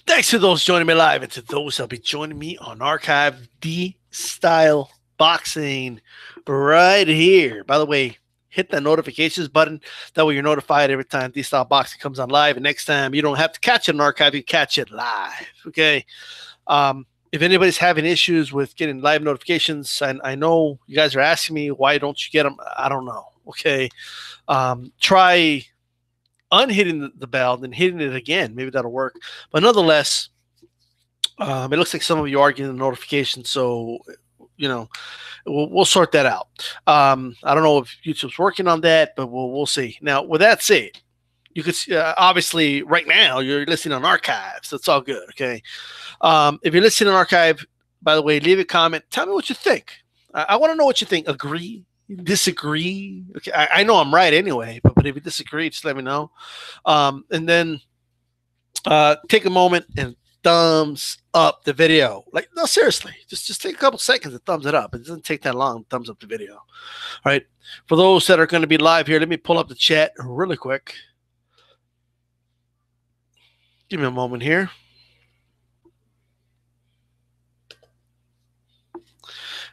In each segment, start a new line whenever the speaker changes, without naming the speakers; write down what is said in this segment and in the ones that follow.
Thanks to those joining me live and to those that'll be joining me on archive. DStyleBoxing right here. By the way, hit that notifications button. That way you're notified every time DStyleBoxing comes on live. And next time you don't have to catch it on archive, you catch it live. Okay. If anybody's having issues with getting live notifications, I know you guys are asking me, why don't you get them? I don't know. Okay. Try unhitting the bell, then hitting it again. Maybe that'll work. But nonetheless, it looks like some of you are getting the notification. So, you know, we'll sort that out. I don't know if YouTube's working on that, but we'll see. Now, with that said, you could obviously right now you're listening on archive, so it's all good. Okay. If you're listening on archive, by the way, leave a comment. Tell me what you think. I want to know what you think. Agree? Disagree? Okay, I know I'm right anyway, but if you disagree, just let me know. And then take a moment and thumbs up the video. Like, no, seriously, just take a couple seconds and thumbs it up. It doesn't take that long. Thumbs up the video. All right. For those that are going to be live here, let me pull up the chat really quick. Give me a moment here.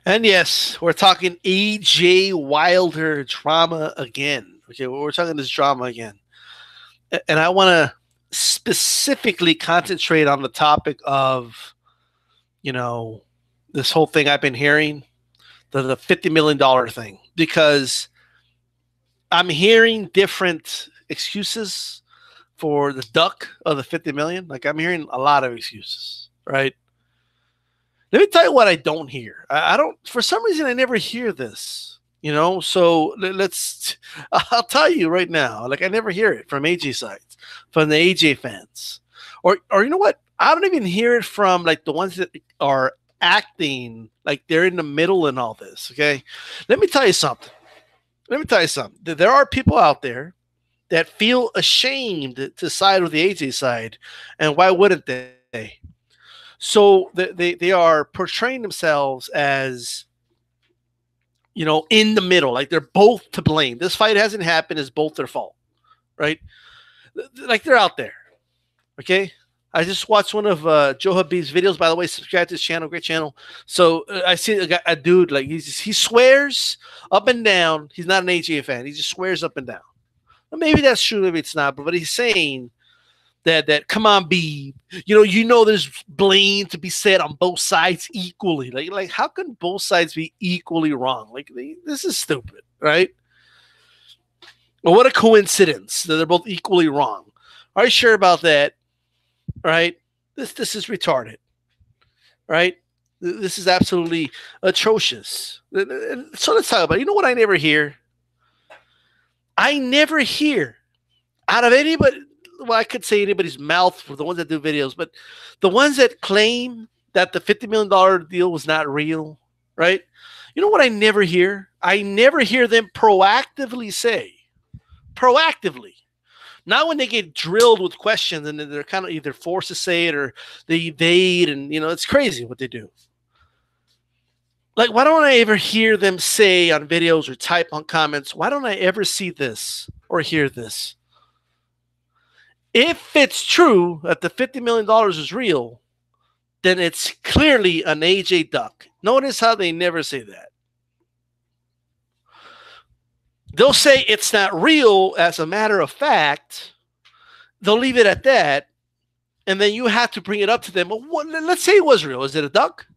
And yes, we're talking AJ Wilder drama again. Okay, we're talking this drama again. And I want to specifically concentrate on the topic of, you know, this whole thing I've been hearing, the $50 million thing, because I'm hearing different excuses for the duck of the 50 million. Like, I'm hearing a lot of excuses, right? Let me tell you what I don't hear. I don't, for some reason, I never hear this, you know? So I'll tell you right now, like, I never hear it from AJ sides, from the AJ fans. Or you know what? I don't even hear it from, like, the ones that are acting like they're in the middle in all this, okay? Let me tell you something. There are people out there that feel ashamed to side with the AJ side, and why wouldn't they? So they are portraying themselves as, you know, in the middle, like they're both to blame. This fight hasn't happened; it's both their fault, right? Like, they're out there. Okay, I just watched one of Joe Habib's videos. By the way, subscribe to his channel, great channel. So I see a dude, like, he swears up and down. He's not an AJ fan. He just swears up and down. Maybe that's true, maybe it's not, but he's saying that come on, B, you know there's blame to be said on both sides equally. Like how can both sides be equally wrong? Like, this is stupid, right? Well, what a coincidence that they're both equally wrong. Are you sure about that? Right? This is retarded, right? This is absolutely atrocious. So let's talk about it. You know what I never hear? I never hear out of anybody, well, I could say anybody's mouth for the ones that do videos, but the ones that claim that the $50 million deal was not real, right? You know what I never hear? I never hear them proactively say, not when they get drilled with questions and they're kind of either forced to say it or they evade, and, you know, it's crazy what they do. Like, why don't I ever hear them say on videos or type on comments, why don't I ever see this or hear this? If it's true that the $50 million is real, then it's clearly an AJ duck. Notice how they never say that. They'll say it's not real as a matter of fact. They'll leave it at that. And then you have to bring it up to them. Well, let's say it was real. Is it a duck?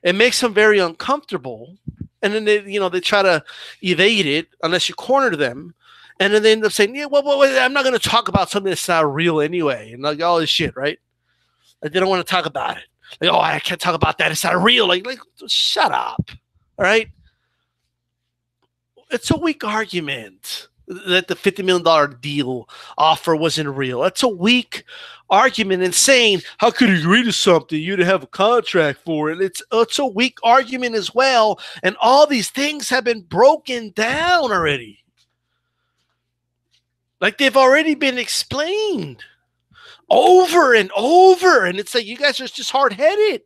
It makes them very uncomfortable. And then they try to evade it unless you corner them. And then they end up saying, yeah, well, I'm not going to talk about something that's not real anyway. And like all this shit, right? Like, they don't want to talk about it. Like, oh, I can't talk about that. It's not real. Like, shut up. All right? It's a weak argument that the $50 million deal offer wasn't real. That's a weak argument, and saying, how could you agree to something you didn't have a contract for it? It's a weak argument as well. And all these things have been broken down already. Like, they've already been explained over and over. And it's like, you guys are just hard-headed.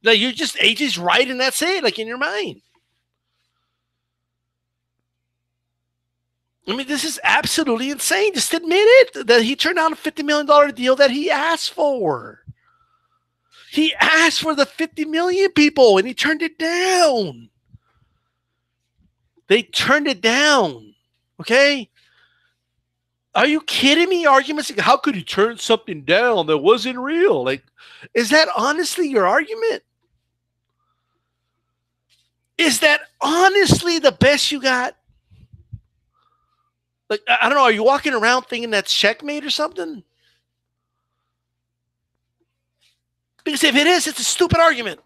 Like, you're just, AJ's right and that's it, like, in your mind. I mean, this is absolutely insane. Just admit it, that he turned down a $50 million deal that he asked for. He asked for the 50 million people and he turned it down. They turned it down. Okay? Are you kidding me? Arguments like, how could you turn something down that wasn't real? Like, is that honestly your argument? Is that honestly the best you got? Like, I don't know. Are you walking around thinking that's checkmate or something? Because if it is, it's a stupid argument.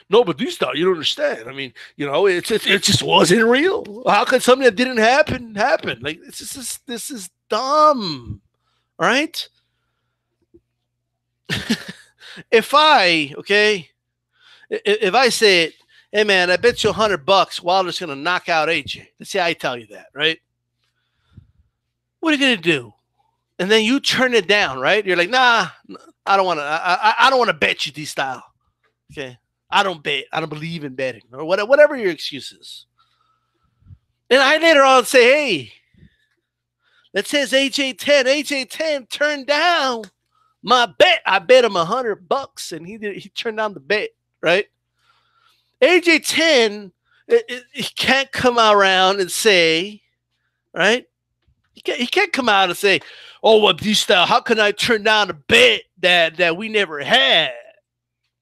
No, but these stuff you don't understand. I mean, you know, it just wasn't real. How could something that didn't happen? Like, this is dumb, right? If I say, hey man, I bet you $100 Wilder's gonna knock out AJ. Let's say I tell you that, right? What are you gonna do? And then you turn it down, right? You're like, nah, I don't want to. I don't want to bet you DStyle. Okay, I don't bet. I don't believe in betting or whatever your excuse is. And I later on say, hey, that says AJ10 turned down my bet. I bet him $100, and he turned down the bet, right? AJ10, he can't come around and say, right? He can't come out and say, oh, well, DStyle, how can I turn down a bet that we never had?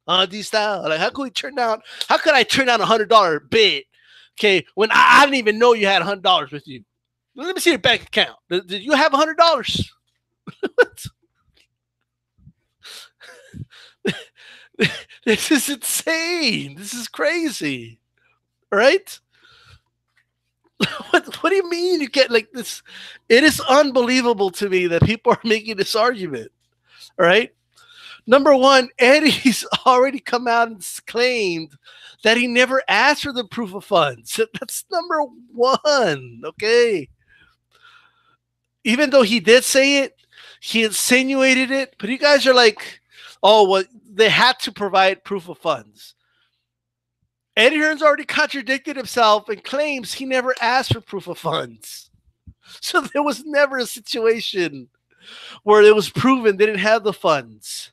DStyle, like, how could I turn down a $100 bet? Okay, when I didn't even know you had $100 with you. Let me see your bank account. Did you have $100? This is insane. This is crazy, right? What do you mean you get like this? It is unbelievable to me that people are making this argument, right? Number one, Eddie's already come out and claimed that he never asked for the proof of funds. That's number one, okay? Even though he did say it, he insinuated it, but you guys are like, oh, well, they had to provide proof of funds. Eddie Hearn's already contradicted himself and claims he never asked for proof of funds. So there was never a situation where it was proven they didn't have the funds.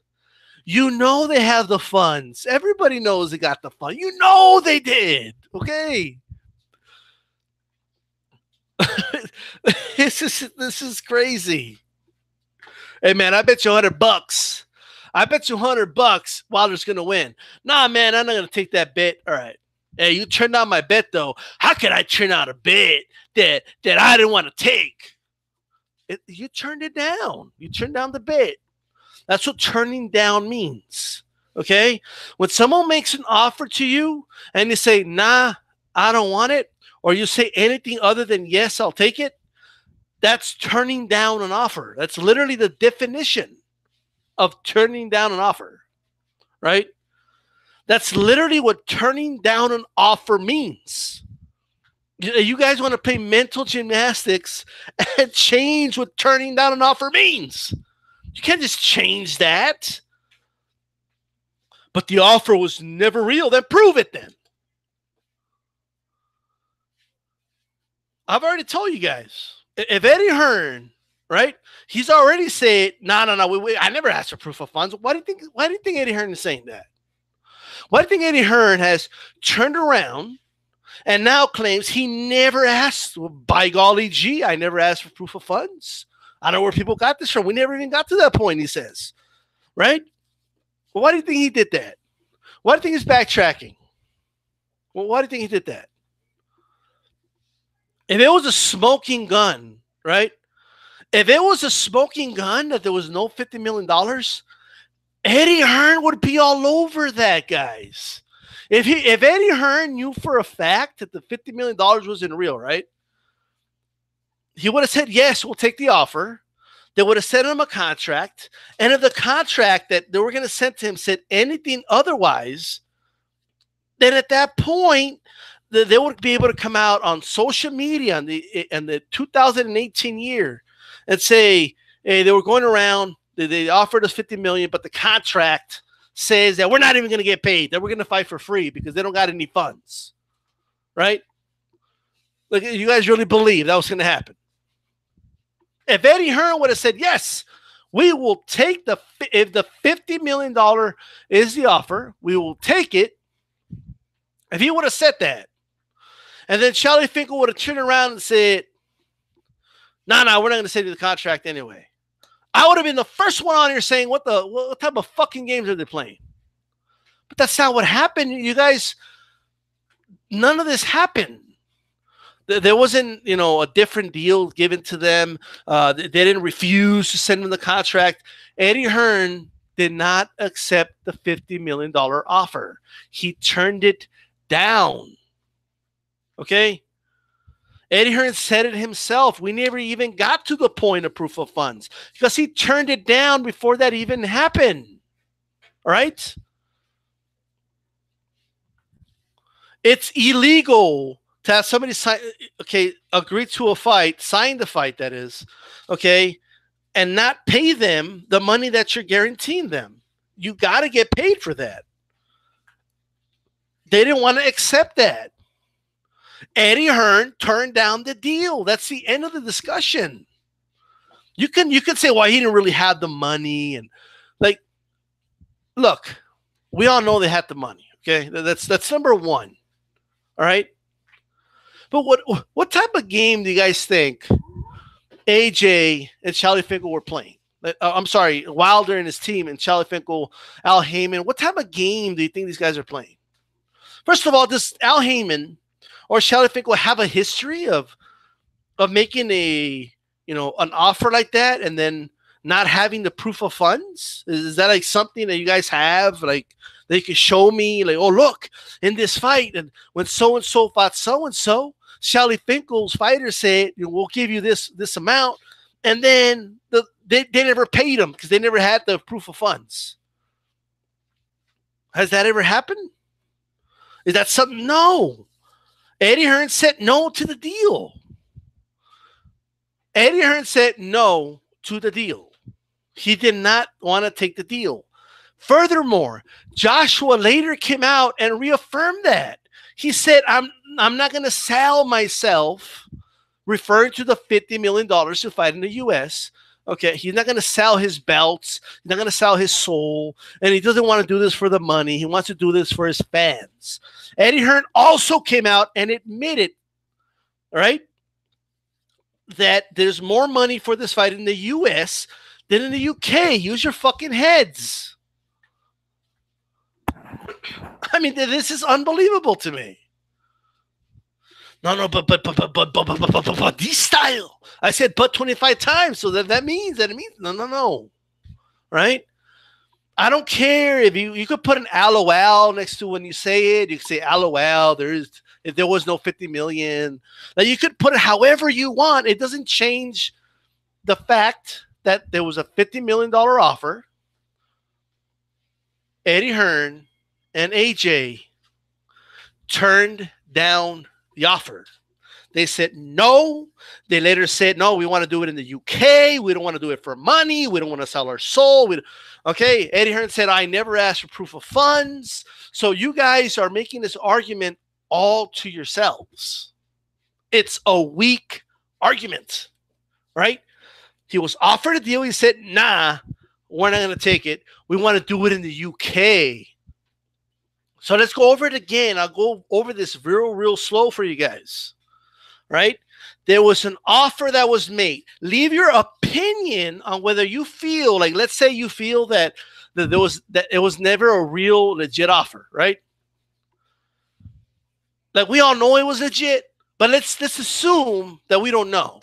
You know they have the funds. Everybody knows they got the funds. You know they did. Okay. This is crazy. Hey man, I bet you $100. I bet you $100 Wilder's gonna win. Nah, man, I'm not gonna take that bet. All right. Hey, you turned down my bet though. How could I turn out a bet that I didn't want to take? You turned it down. You turned down the bet. That's what turning down means. Okay? When someone makes an offer to you and you say, nah, I don't want it, or you say anything other than yes, I'll take it, that's turning down an offer. That's literally the definition of turning down an offer, right? That's literally what turning down an offer means. You guys want to play mental gymnastics and change what turning down an offer means. You can't just change that. But the offer was never real. Then prove it then. I've already told you guys. If Eddie Hearn, right, he's already said, no, wait, I never asked for proof of funds. Why do you think Eddie Hearn is saying that? Why do you think Eddie Hearn has turned around and now claims he never asked? Well, by golly gee, I never asked for proof of funds. I don't know where people got this from. We never even got to that point, he says. Right? Well, why do you think he did that? Why do you think he's backtracking? Well, why do you think he did that? If it was a smoking gun, right? If it was a smoking gun that there was no $50 million, Eddie Hearn would be all over that, guys. If Eddie Hearn knew for a fact that the $50 million wasn't real, right? He would have said, yes, we'll take the offer. They would have sent him a contract. And if the contract that they were going to send to him said anything otherwise, then at that point, they would be able to come out on social media in the 2018 year and say, hey, they were going around, they offered us $50 million, but the contract says that we're not even going to get paid, that we're going to fight for free because they don't got any funds, right? Like, you guys really believe that was going to happen? If Eddie Hearn would have said, yes, We will take if the $50 million is the offer, we will take it. If he would have said that, and then Charlie Finkel would have turned around and said, no, we're not going to send you the contract anyway, I would have been the first one on here saying, what type of fucking games are they playing? But that's not what happened. You guys, none of this happened. There wasn't, a different deal given to them. They didn't refuse to send them the contract. Eddie Hearn did not accept the $50 million offer. He turned it down. Okay? Eddie Hearn said it himself. We never even got to the point of proof of funds because he turned it down before that even happened. All right? It's illegal to have somebody agree to a fight, sign the fight, that is, okay, and not pay them the money that you're guaranteeing them. You got to get paid for that. They didn't want to accept that. Eddie Hearn turned down the deal. That's the end of the discussion. You can say, well, he didn't really have the money, and look, we all know they had the money. Okay, that's number one. All right. But what type of game do you guys think AJ and Charlie Finkel were playing? I'm sorry, Wilder and his team and Charlie Finkel, Al Heyman. What type of game do you think these guys are playing? First of all, does Al Heyman or Charlie Finkel have a history of making an offer like that and then not having the proof of funds? Is that like something that you guys have? Like they could show me, like, oh, look, in this fight, and when so-and-so fought so-and-so, Charlie Finkel's fighter said, we'll give you this amount. And then they never paid him because they never had the proof of funds. Has that ever happened? Is that something? No. Eddie Hearn said no to the deal. Eddie Hearn said no to the deal. He did not want to take the deal. Furthermore, Joshua later came out and reaffirmed that. He said, I'm not going to sell myself, referring to the $50 million to fight in the U.S. Okay, he's not going to sell his belts. He's not going to sell his soul. And he doesn't want to do this for the money. He wants to do this for his fans. Eddie Hearn also came out and admitted, all right, that there's more money for this fight in the U.S. than in the U.K. Use your fucking heads. I mean, this is unbelievable to me. No, but DStyle. I said but 25 times, so that means no. Right? I don't care if you could put an LOL next to when you say it. You can say LOL. If there was no 50 million. Like, you could put it however you want. It doesn't change the fact that there was a $50 million offer. Eddie Hearn and AJ turned down the offer. They said no. They later said, no, we want to do it in the UK. We don't want to do it for money. We don't want to sell our soul. Okay, Eddie Hearn said, I never asked for proof of funds. So you guys are making this argument all to yourselves. It's a weak argument, right? He was offered a deal. He said, nah, we're not going to take it. We want to do it in the UK. So let's go over it again. I'll go over this real slow for you guys, right? There was an offer that was made. Leave your opinion on whether you feel like, let's say you feel that it was never a real legit offer, right? Like, we all know it was legit, but let's assume that we don't know.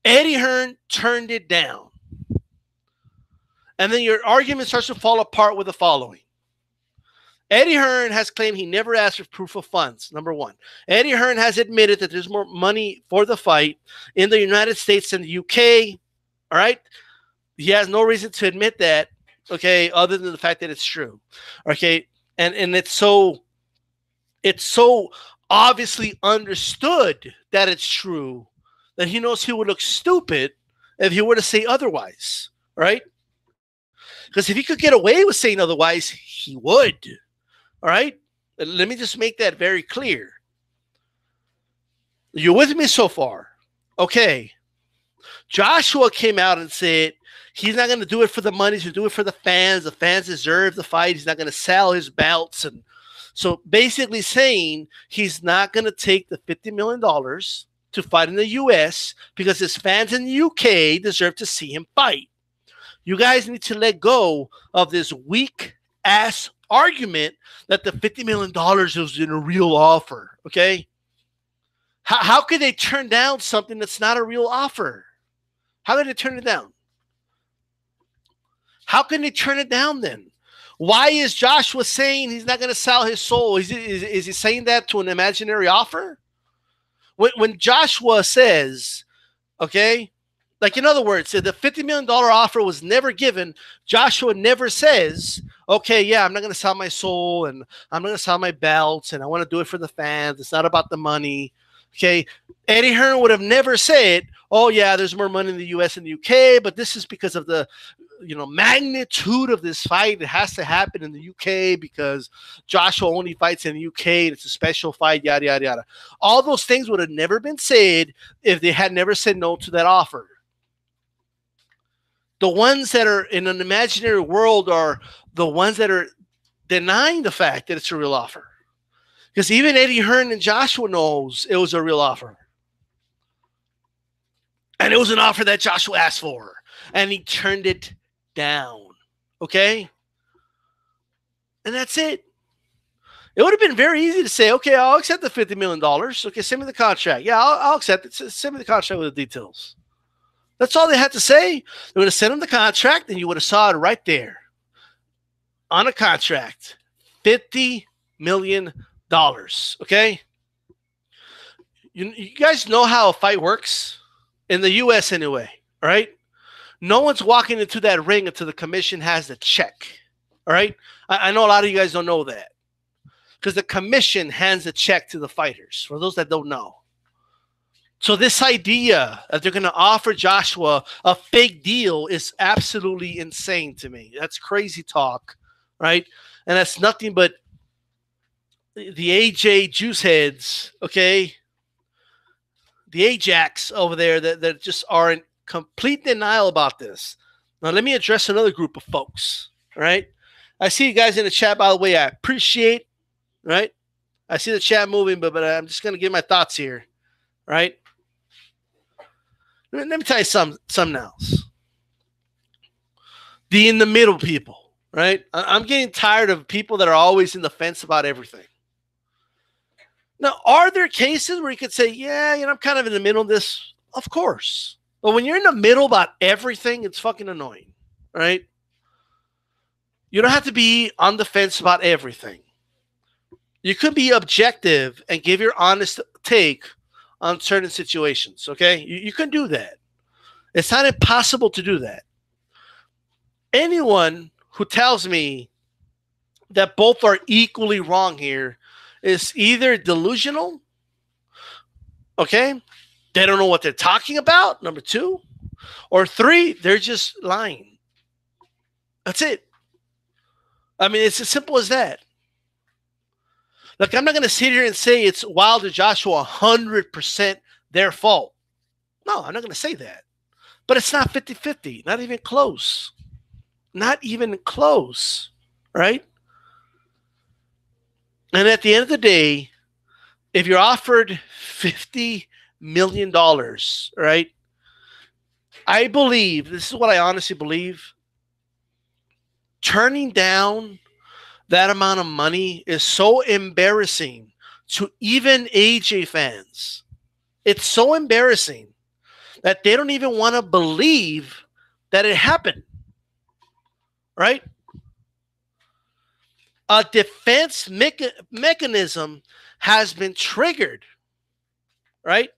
Eddie Hearn turned it down. And then your argument starts to fall apart with the following. Eddie Hearn has claimed he never asked for proof of funds, number one. Eddie Hearn has admitted that there's more money for the fight in the United States than the UK, all right? He has no reason to admit that, okay, other than the fact that it's true, okay? And it's so obviously understood that it's true that he knows he would look stupid if he were to say otherwise, right? Because if he could get away with saying otherwise, he would. All right? Let me just make that very clear. You're with me so far? Okay. Joshua came out and said he's not going to do it for the money. He's going to do it for the fans. The fans deserve the fight. He's not going to sell his belts. And so basically saying he's not going to take the $50 million to fight in the U.S. because his fans in the U.K. deserve to see him fight. You guys need to let go of this weak-ass argument that the $50 million was in a real offer, okay? How could they turn down something that's not a real offer? How could they turn it down? How can they turn it down then? Why is Joshua saying he's not going to sell his soul? Is he saying that to an imaginary offer? When Joshua says, okay, like in other words, the $50 million offer was never given, Joshua never says, okay, yeah, I'm not going to sell my soul and I'm going to sell my belts and I want to do it for the fans. It's not about the money. Okay, Eddie Hearn would have never said, oh, yeah, there's more money in the U.S. and the U.K., but this is because of the magnitude of this fight. It has to happen in the U.K. because Joshua only fights in the U.K. and it's a special fight, yada, yada, yada. All those things would have never been said if they had never said no to that offer. The ones that are in an imaginary world are the ones that are denying the fact that it's a real offer. Because even Eddie Hearn and Joshua knows it was a real offer. And it was an offer that Joshua asked for. And he turned it down. Okay? And that's it. It would have been very easy to say, okay, I'll accept the $50 million. Okay, send me the contract. Yeah, I'll accept it. Send me the contract with the details. That's all they had to say. They would have sent him the contract, and you would have saw it right there. On a contract. $50 million. Okay? You guys know how a fight works? In the U.S. anyway, all right? No one's walking into that ring until the commission has the check, all right? I know a lot of you guys don't know that because the commission hands a check to the fighters, for those that don't know. So this idea that they're going to offer Joshua a fake deal is absolutely insane to me. That's crazy talk, right? And that's nothing but the AJ juice heads, okay? The Ajax over there that just are in complete denial about this. Now, let me address another group of folks, all right? I see you guys in the chat, by the way. I appreciate, right? I see the chat moving, but I'm just going to give my thoughts here, right? Let me tell you something else. The in the middle people, right? I'm getting tired of people that are always in the fence about everything. Now, are there cases where you could say, yeah, I'm kind of in the middle of this? Of course. But when you're in the middle about everything, it's fucking annoying, right? You don't have to be on the fence about everything. You could be objective and give your honest take on certain situations, okay? You can do that. It's not impossible to do that. Anyone who tells me that both are equally wrong here is either delusional, okay? They don't know what they're talking about, number two. Or three, they're just lying. That's it. I mean, it's as simple as that. Look, I'm not going to sit here and say it's Wilder Joshua 100% their fault. No, I'm not going to say that. But it's not 50-50, not even close. Not even close, right? And at the end of the day, if you're offered $50 million, right? I believe, this is what I honestly believe, turning down that amount of money is so embarrassing to even AJ fans. It's so embarrassing that they don't even want to believe that it happened, right? A defense mechanism has been triggered, right?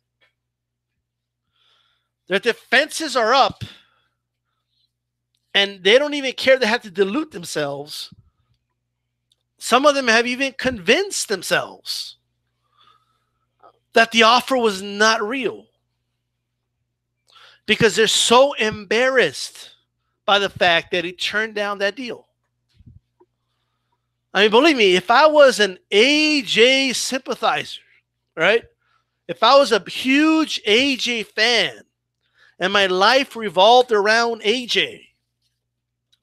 Their defenses are up, and they don't even care they have to dilute themselves. Some of them have even convinced themselves that the offer was not real because they're so embarrassed by the fact that he turned down that deal. I mean, believe me, if I was an AJ sympathizer, right? If I was a huge AJ fan and my life revolved around AJ,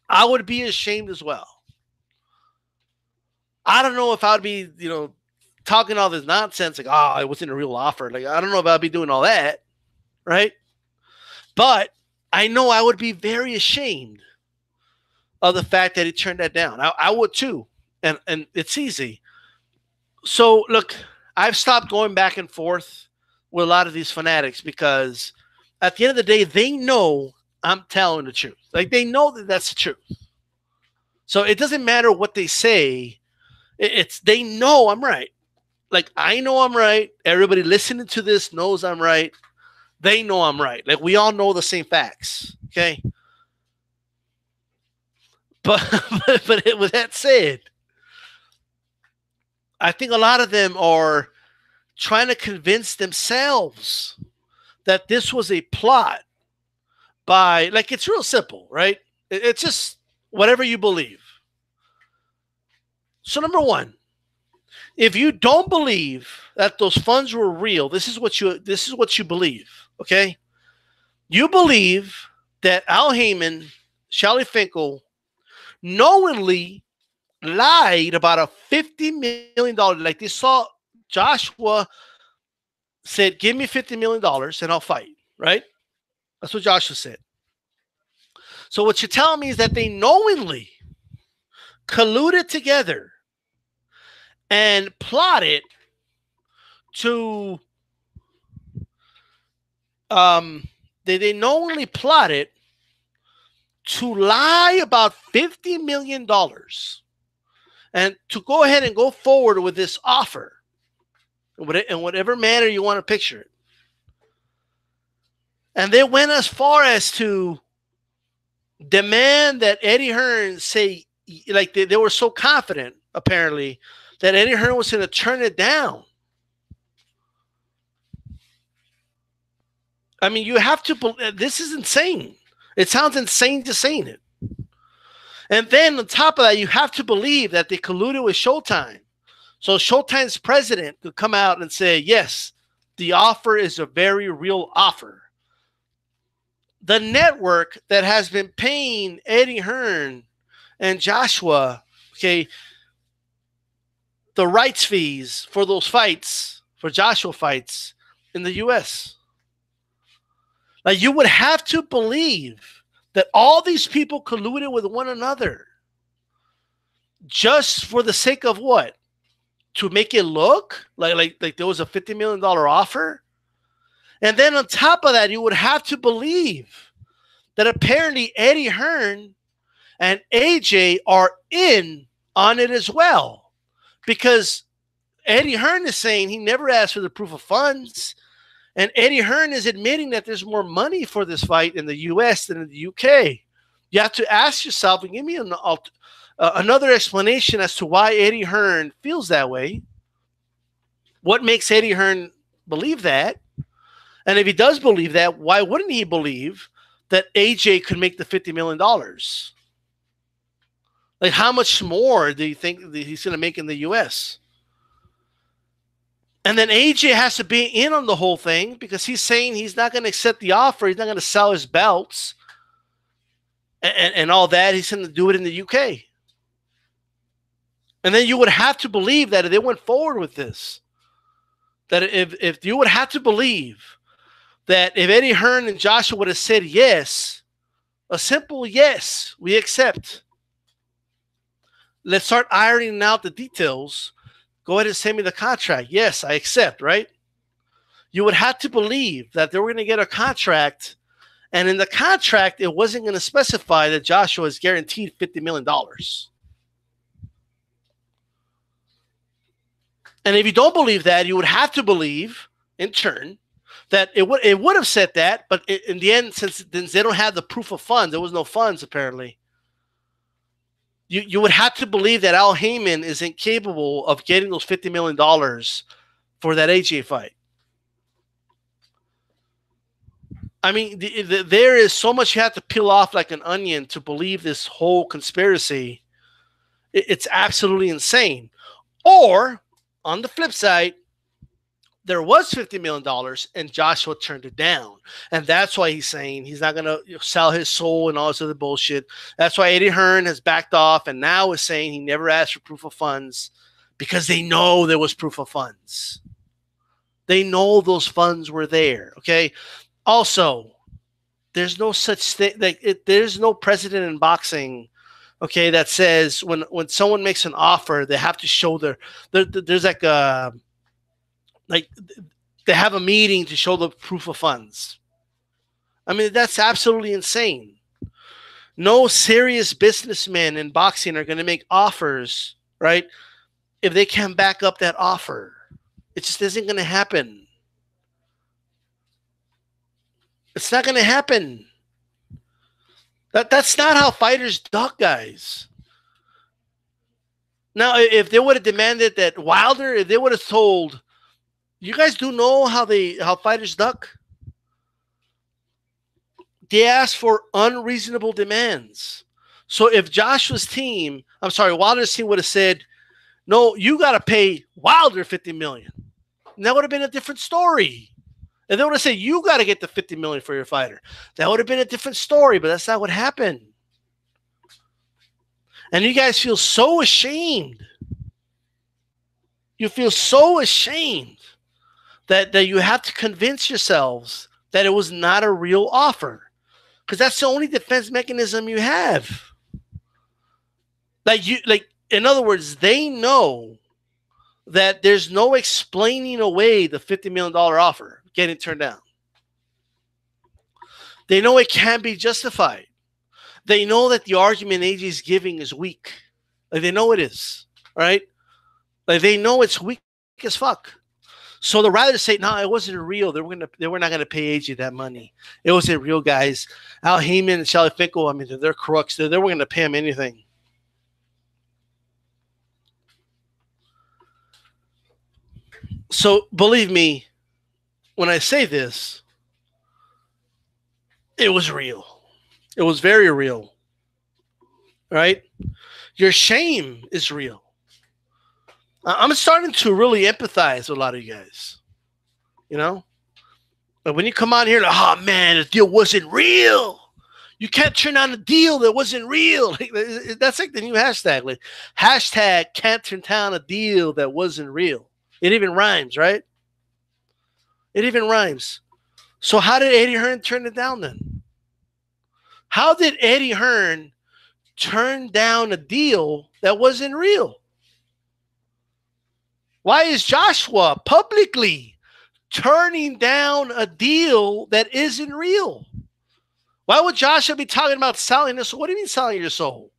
I would be ashamed as well. I don't know if I would be, talking all this nonsense like, oh, it wasn't a real offer. Like, I don't know if I'd be doing all that, right? But I know I would be very ashamed of the fact that he turned that down. I would too, and it's easy. So look, I've stopped going back and forth with a lot of these fanatics because at the end of the day, they know I'm telling the truth. Like, they know that that's the truth. So it doesn't matter what they say. They know I'm right. Like, I know I'm right. Everybody listening to this knows I'm right. They know I'm right. Like, we all know the same facts. Okay. But with that said, I think a lot of them are trying to convince themselves that this was a plot by, like, it's real simple, right? It's just whatever you believe. So number one, if you don't believe that those funds were real, this is what you believe, okay? You believe that Al Heyman, Shelly Finkel, knowingly lied about a $50 million. Like, they saw Joshua said, give me $50 million and I'll fight, right? That's what Joshua said. So what you're telling me is that they knowingly colluded together and plotted to they knowingly plotted to lie about $50 million and to go ahead and go forward with this offer in whatever manner you want to picture it. And they went as far as to demand that Eddie Hearn say, like, they were so confident, apparently, that Eddie Hearn was going to turn it down. I mean, you have to, this is insane. It sounds insane just saying it. And then on top of that, you have to believe that they colluded with Showtime. So Showtime's president could come out and say, yes, the offer is a very real offer. The network that has been paying Eddie Hearn and Joshua, okay, the rights fees for those fights, for Joshua fights in the U.S. Like, you would have to believe that all these people colluded with one another just for the sake of what? To make it look like there was a $50 million offer. And then on top of that, you would have to believe that apparently Eddie Hearn and AJ are in on it as well. Because Eddie Hearn is saying he never asked for the proof of funds. And Eddie Hearn is admitting that there's more money for this fight in the U.S. than in the U.K. You have to ask yourself and give me another explanation as to why Eddie Hearn feels that way. What makes Eddie Hearn believe that? And if he does believe that, why wouldn't he believe that AJ could make the $50 million? Like, how much more do you think that he's going to make in the U.S.? And then AJ has to be in on the whole thing because he's saying he's not going to accept the offer. He's not going to sell his belts and all that. He's going to do it in the UK. And then you would have to believe that if they went forward with this, that if you would have to believe that if Eddie Hearn and Joshua would have said yes, a simple yes, we accept. Let's start ironing out the details. Go ahead and send me the contract. Yes, I accept, right? You would have to believe that they were going to get a contract, and in the contract, it wasn't going to specify that Joshua is guaranteed $50 million. And if you don't believe that, you would have to believe, in turn, that it would have said that, but in the end, since they don't have the proof of funds, there was no funds, apparently. You would have to believe that Al Heyman is incapable of getting those $50 million for that AJ fight. I mean, there is so much you have to peel off like an onion to believe this whole conspiracy. It's absolutely insane. Or, on the flip side, there was $50 million and Joshua turned it down. And that's why he's saying he's not going to sell his soul and all this other bullshit. That's why Eddie Hearn has backed off and now is saying he never asked for proof of funds because they know there was proof of funds. They know those funds were there. Okay. Also, there's no such thing. There's no precedent in boxing, okay, that says when someone makes an offer, they have to show there's like they have a meeting to show the proof of funds. I mean, that's absolutely insane. No serious businessmen in boxing are going to make offers, right, if they can't back up that offer. It just isn't going to happen. It's not going to happen. That's not how fighters duck, guys. Now, if they would have demanded that Wilder, if they would have told, you guys do know how fighters duck? They ask for unreasonable demands. So if Wilder's team would have said, no, you got to pay Wilder $50 million. And that would have been a different story. And they would have said, you got to get the $50 million for your fighter. That would have been a different story, but that's not what happened. And you guys feel so ashamed. You feel so ashamed that you have to convince yourselves that it was not a real offer. Because that's the only defense mechanism you have. In other words, they know that there's no explaining away the $50 million offer getting turned down. They know it can't be justified. They know that the argument AJ is giving is weak. Like, they know it is, right? Like, they know it's weak as fuck. So they'd rather say, no, it wasn't real. They were not going to pay AJ that money. It wasn't real, guys. Al Heyman and Shelly Finkel, I mean, they're crooks. They weren't going to pay him anything. So believe me, when I say this, it was real. It was very real. Right? Your shame is real. I'm starting to really empathize with a lot of you guys. You know? But when you come out here, like, oh man, the deal wasn't real. You can't turn down a deal that wasn't real. That's like the new hashtag. Like, hashtag can't turn down a deal that wasn't real. It even rhymes, right? It even rhymes. So how did Eddie Hearn turn it down then? How did Eddie Hearn turn down a deal that wasn't real? Why is Joshua publicly turning down a deal that isn't real? Why would Joshua be talking about selling this? What do you mean selling your soul?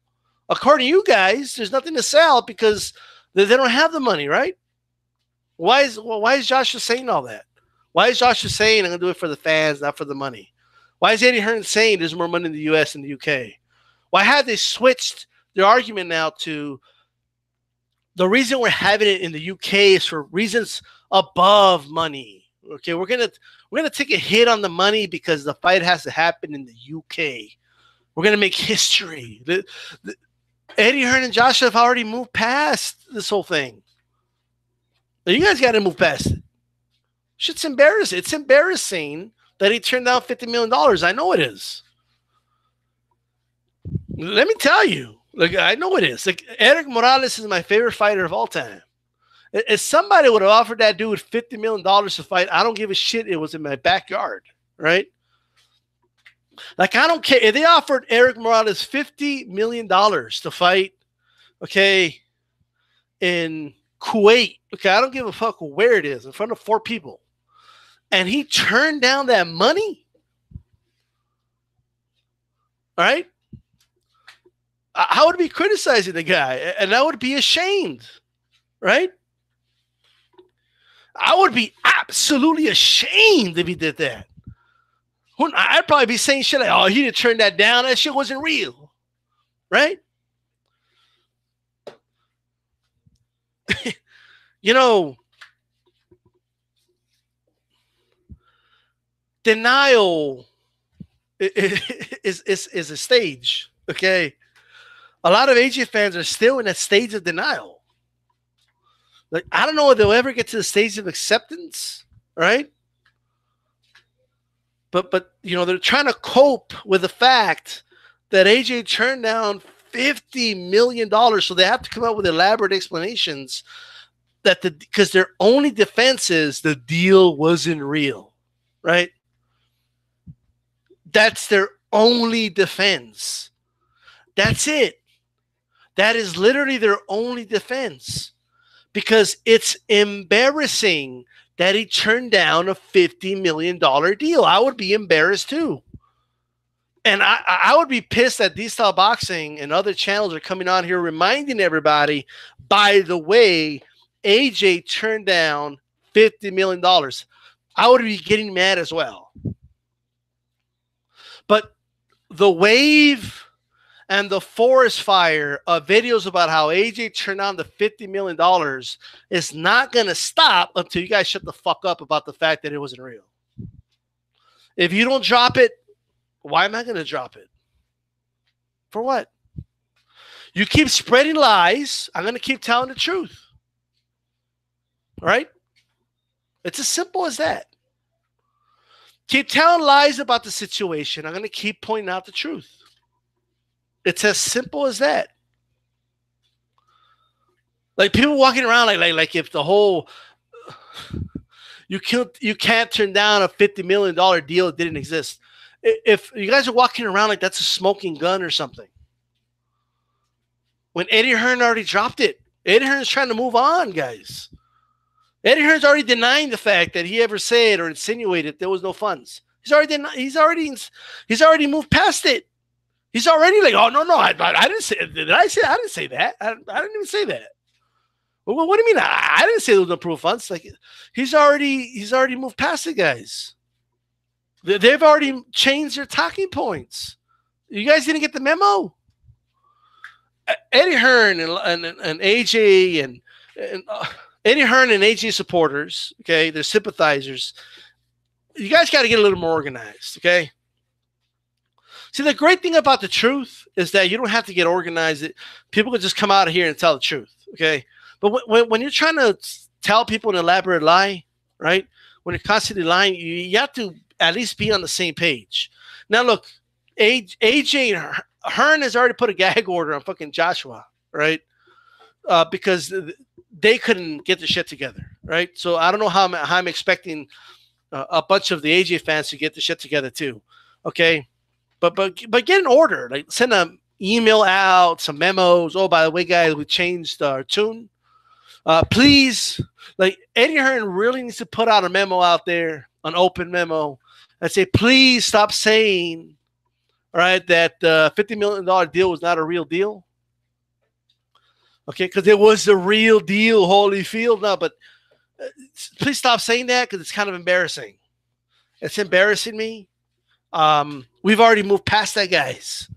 According to you guys, there's nothing to sell because they don't have the money, right? Why is Joshua saying all that? Why is Joshua saying, I'm going to do it for the fans, not for the money? Why is Eddie Hearn saying there's more money in the U.S. and the UK? Why have they switched their argument now to the reason we're having it in the UK is for reasons above money? Okay, we're gonna take a hit on the money because the fight has to happen in the UK. We're gonna make history. Eddie Hearn and Joshua have already moved past this whole thing. Now, you guys got to move past it. Shit's embarrassing. It's embarrassing that he turned down $50 million. I know it is. Let me tell you. Like, I know it is. Like, Eric Morales is my favorite fighter of all time. If somebody would have offered that dude $50 million to fight, I don't give a shit. It was in my backyard, right? Like, I don't care. If they offered Eric Morales $50 million to fight, okay, in Kuwait, okay, I don't give a fuck where it is, in front of 4 people, and he turned down that money, all right? I would be criticizing the guy, and I would be ashamed, right? I would be absolutely ashamed if he did that. I'd probably be saying shit like, oh, he didn't turn that down. That shit wasn't real, right? You know, denial is a stage, okay? A lot of AJ fans are still in that stage of denial. Like, I don't know if they'll ever get to the stage of acceptance, right? But you know, they're trying to cope with the fact that AJ turned down $50 million, so they have to come up with elaborate explanations that because their only defense is the deal wasn't real, right? That's their only defense. That's it. That is literally their only defense, because it's embarrassing that he turned down a $50 million deal. I would be embarrassed too. And I would be pissed that DStyleBoxing and other channels are coming on here reminding everybody, by the way, AJ turned down $50 million. I would be getting mad as well. But the wave and the forest fire of videos about how AJ turned down the $50 million is not going to stop until you guys shut the fuck up about the fact that it wasn't real. If you don't drop it, why am I going to drop it? For what? You keep spreading lies, I'm going to keep telling the truth. All right? It's as simple as that. Keep telling lies about the situation, I'm going to keep pointing out the truth. It's as simple as that. Like, people walking around like if the whole you can't turn down a $50 million deal that didn't exist. If you guys are walking around like that's a smoking gun or something, when Eddie Hearn already dropped it, Eddie Hearn's trying to move on, guys. Eddie Hearn's already denying the fact that he ever said or insinuated there was no funds. He's already moved past it. He's already like, oh no, I didn't say. Did I say? I didn't say that. I didn't even say that. Well, what do you mean? I didn't say there was no proof of funds. Like, he's already moved past it, guys. They've already changed their talking points. You guys didn't get the memo. Eddie Hearn and AJ and Eddie Hearn and AJ supporters, okay, they're sympathizers. You guys got to get a little more organized, okay? See, the great thing about the truth is that you don't have to get organized. People can just come out of here and tell the truth, okay? But when you're trying to tell people an elaborate lie, right? When you're constantly lying, you have to at least be on the same page. Now, look, AJ Hearn has already put a gag order on fucking Joshua, right? Because they couldn't get the shit together, right? So I don't know how I'm expecting a bunch of the AJ fans to get the shit together too, okay? But get an order. Like, send an email out, some memos. Oh, by the way, guys, we changed our tune. Please, like, Eddie Hearn really needs to put out a memo out there, an open memo, and say, please stop saying, all right, that the $50 million deal was not a real deal. Okay, because it was the real deal, Holyfield. No, but please stop saying that, because it's kind of embarrassing. It's embarrassing me. We've already moved past that, guys.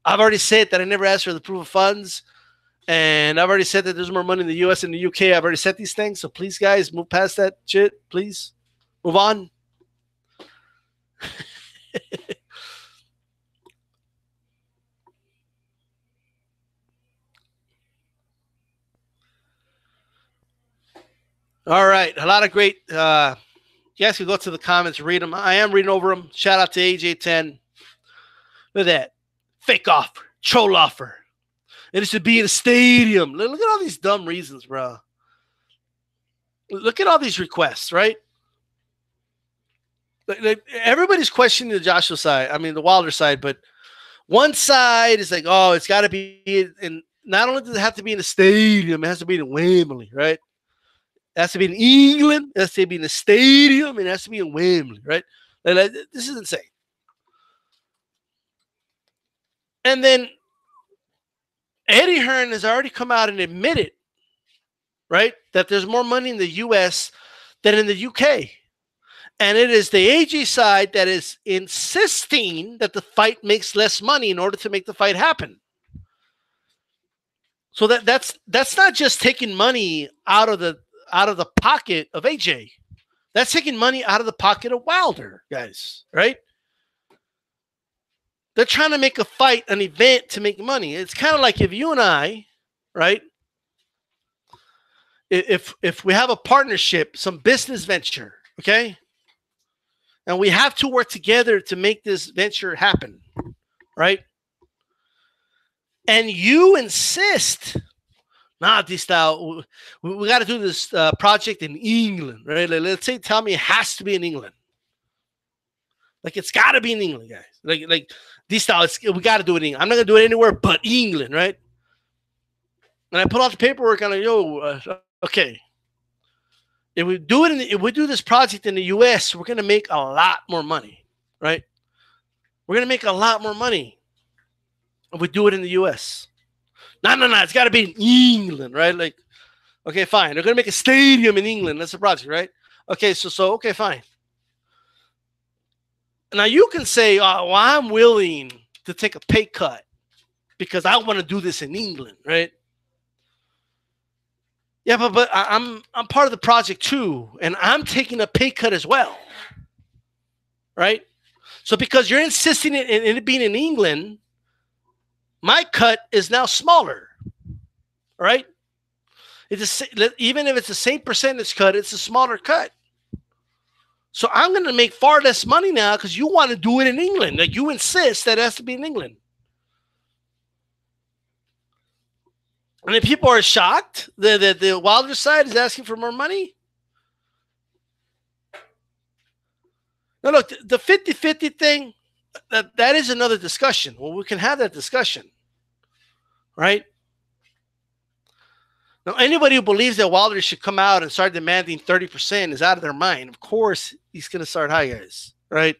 I've already said that I never asked for the proof of funds, and I've already said that there's more money in the U.S. and the U.K. I've already said these things, so please, guys, move past that shit. Please move on. All right, a lot of great. You guys can go to the comments, read them. I am reading over them. Shout out to AJ10. Look at that. Fake offer. Troll offer. It should be in a stadium. Look at all these dumb reasons, bro. Look at all these requests, right? Like, everybody's questioning the Joshua side. I mean, the Wilder side, but one side is like, oh, it's got to be in. Not only does it have to be in a stadium, it has to be in Wembley, right? It has to be in England. It has to be in a stadium. It has to be in Wembley, right? Like, this is insane. And then Eddie Hearn has already come out and admitted, right, that there's more money in the U.S. than in the U.K. And it is the AJ side that is insisting that the fight makes less money in order to make the fight happen. So that's not just taking money out of the pocket of AJ. That's taking money out of the pocket of Wilder, guys, right? They're trying to make a fight an event to make money. It's kind of like if you and I, right? if we have a partnership, some business venture, okay, and we have to work together to make this venture happen, right? And you insist, nah, DStyle, we got to do this project in England, right? Like, let's say, tell me it has to be in England. Like, it's got to be in England, guys. Like DStyle, we got to do it in England. I'm not going to do it anywhere but England, right? And I put out the paperwork on it, okay. If we do this project in the US, we're going to make a lot more money, right? We're going to make a lot more money if we do it in the US. No, it's got to be in England, right? Like, okay, fine. They're going to make a stadium in England. That's the project, right? Okay, so okay, fine. Now you can say, oh, well, I'm willing to take a pay cut because I want to do this in England, right? Yeah, but I'm part of the project too, and I'm taking a pay cut as well, right? So because you're insisting in it being in England, my cut is now smaller, right? Even if it's the same percentage cut, it's a smaller cut. So I'm going to make far less money now because you want to do it in England. Like, you insist that it has to be in England. And if people are shocked that the Wilder side is asking for more money. Now, look, the 50-50 thing, that is another discussion. Well, we can have that discussion, right? Now, anybody who believes that Wilder should come out and start demanding 30% is out of their mind. Of course, he's going to start high, guys, right?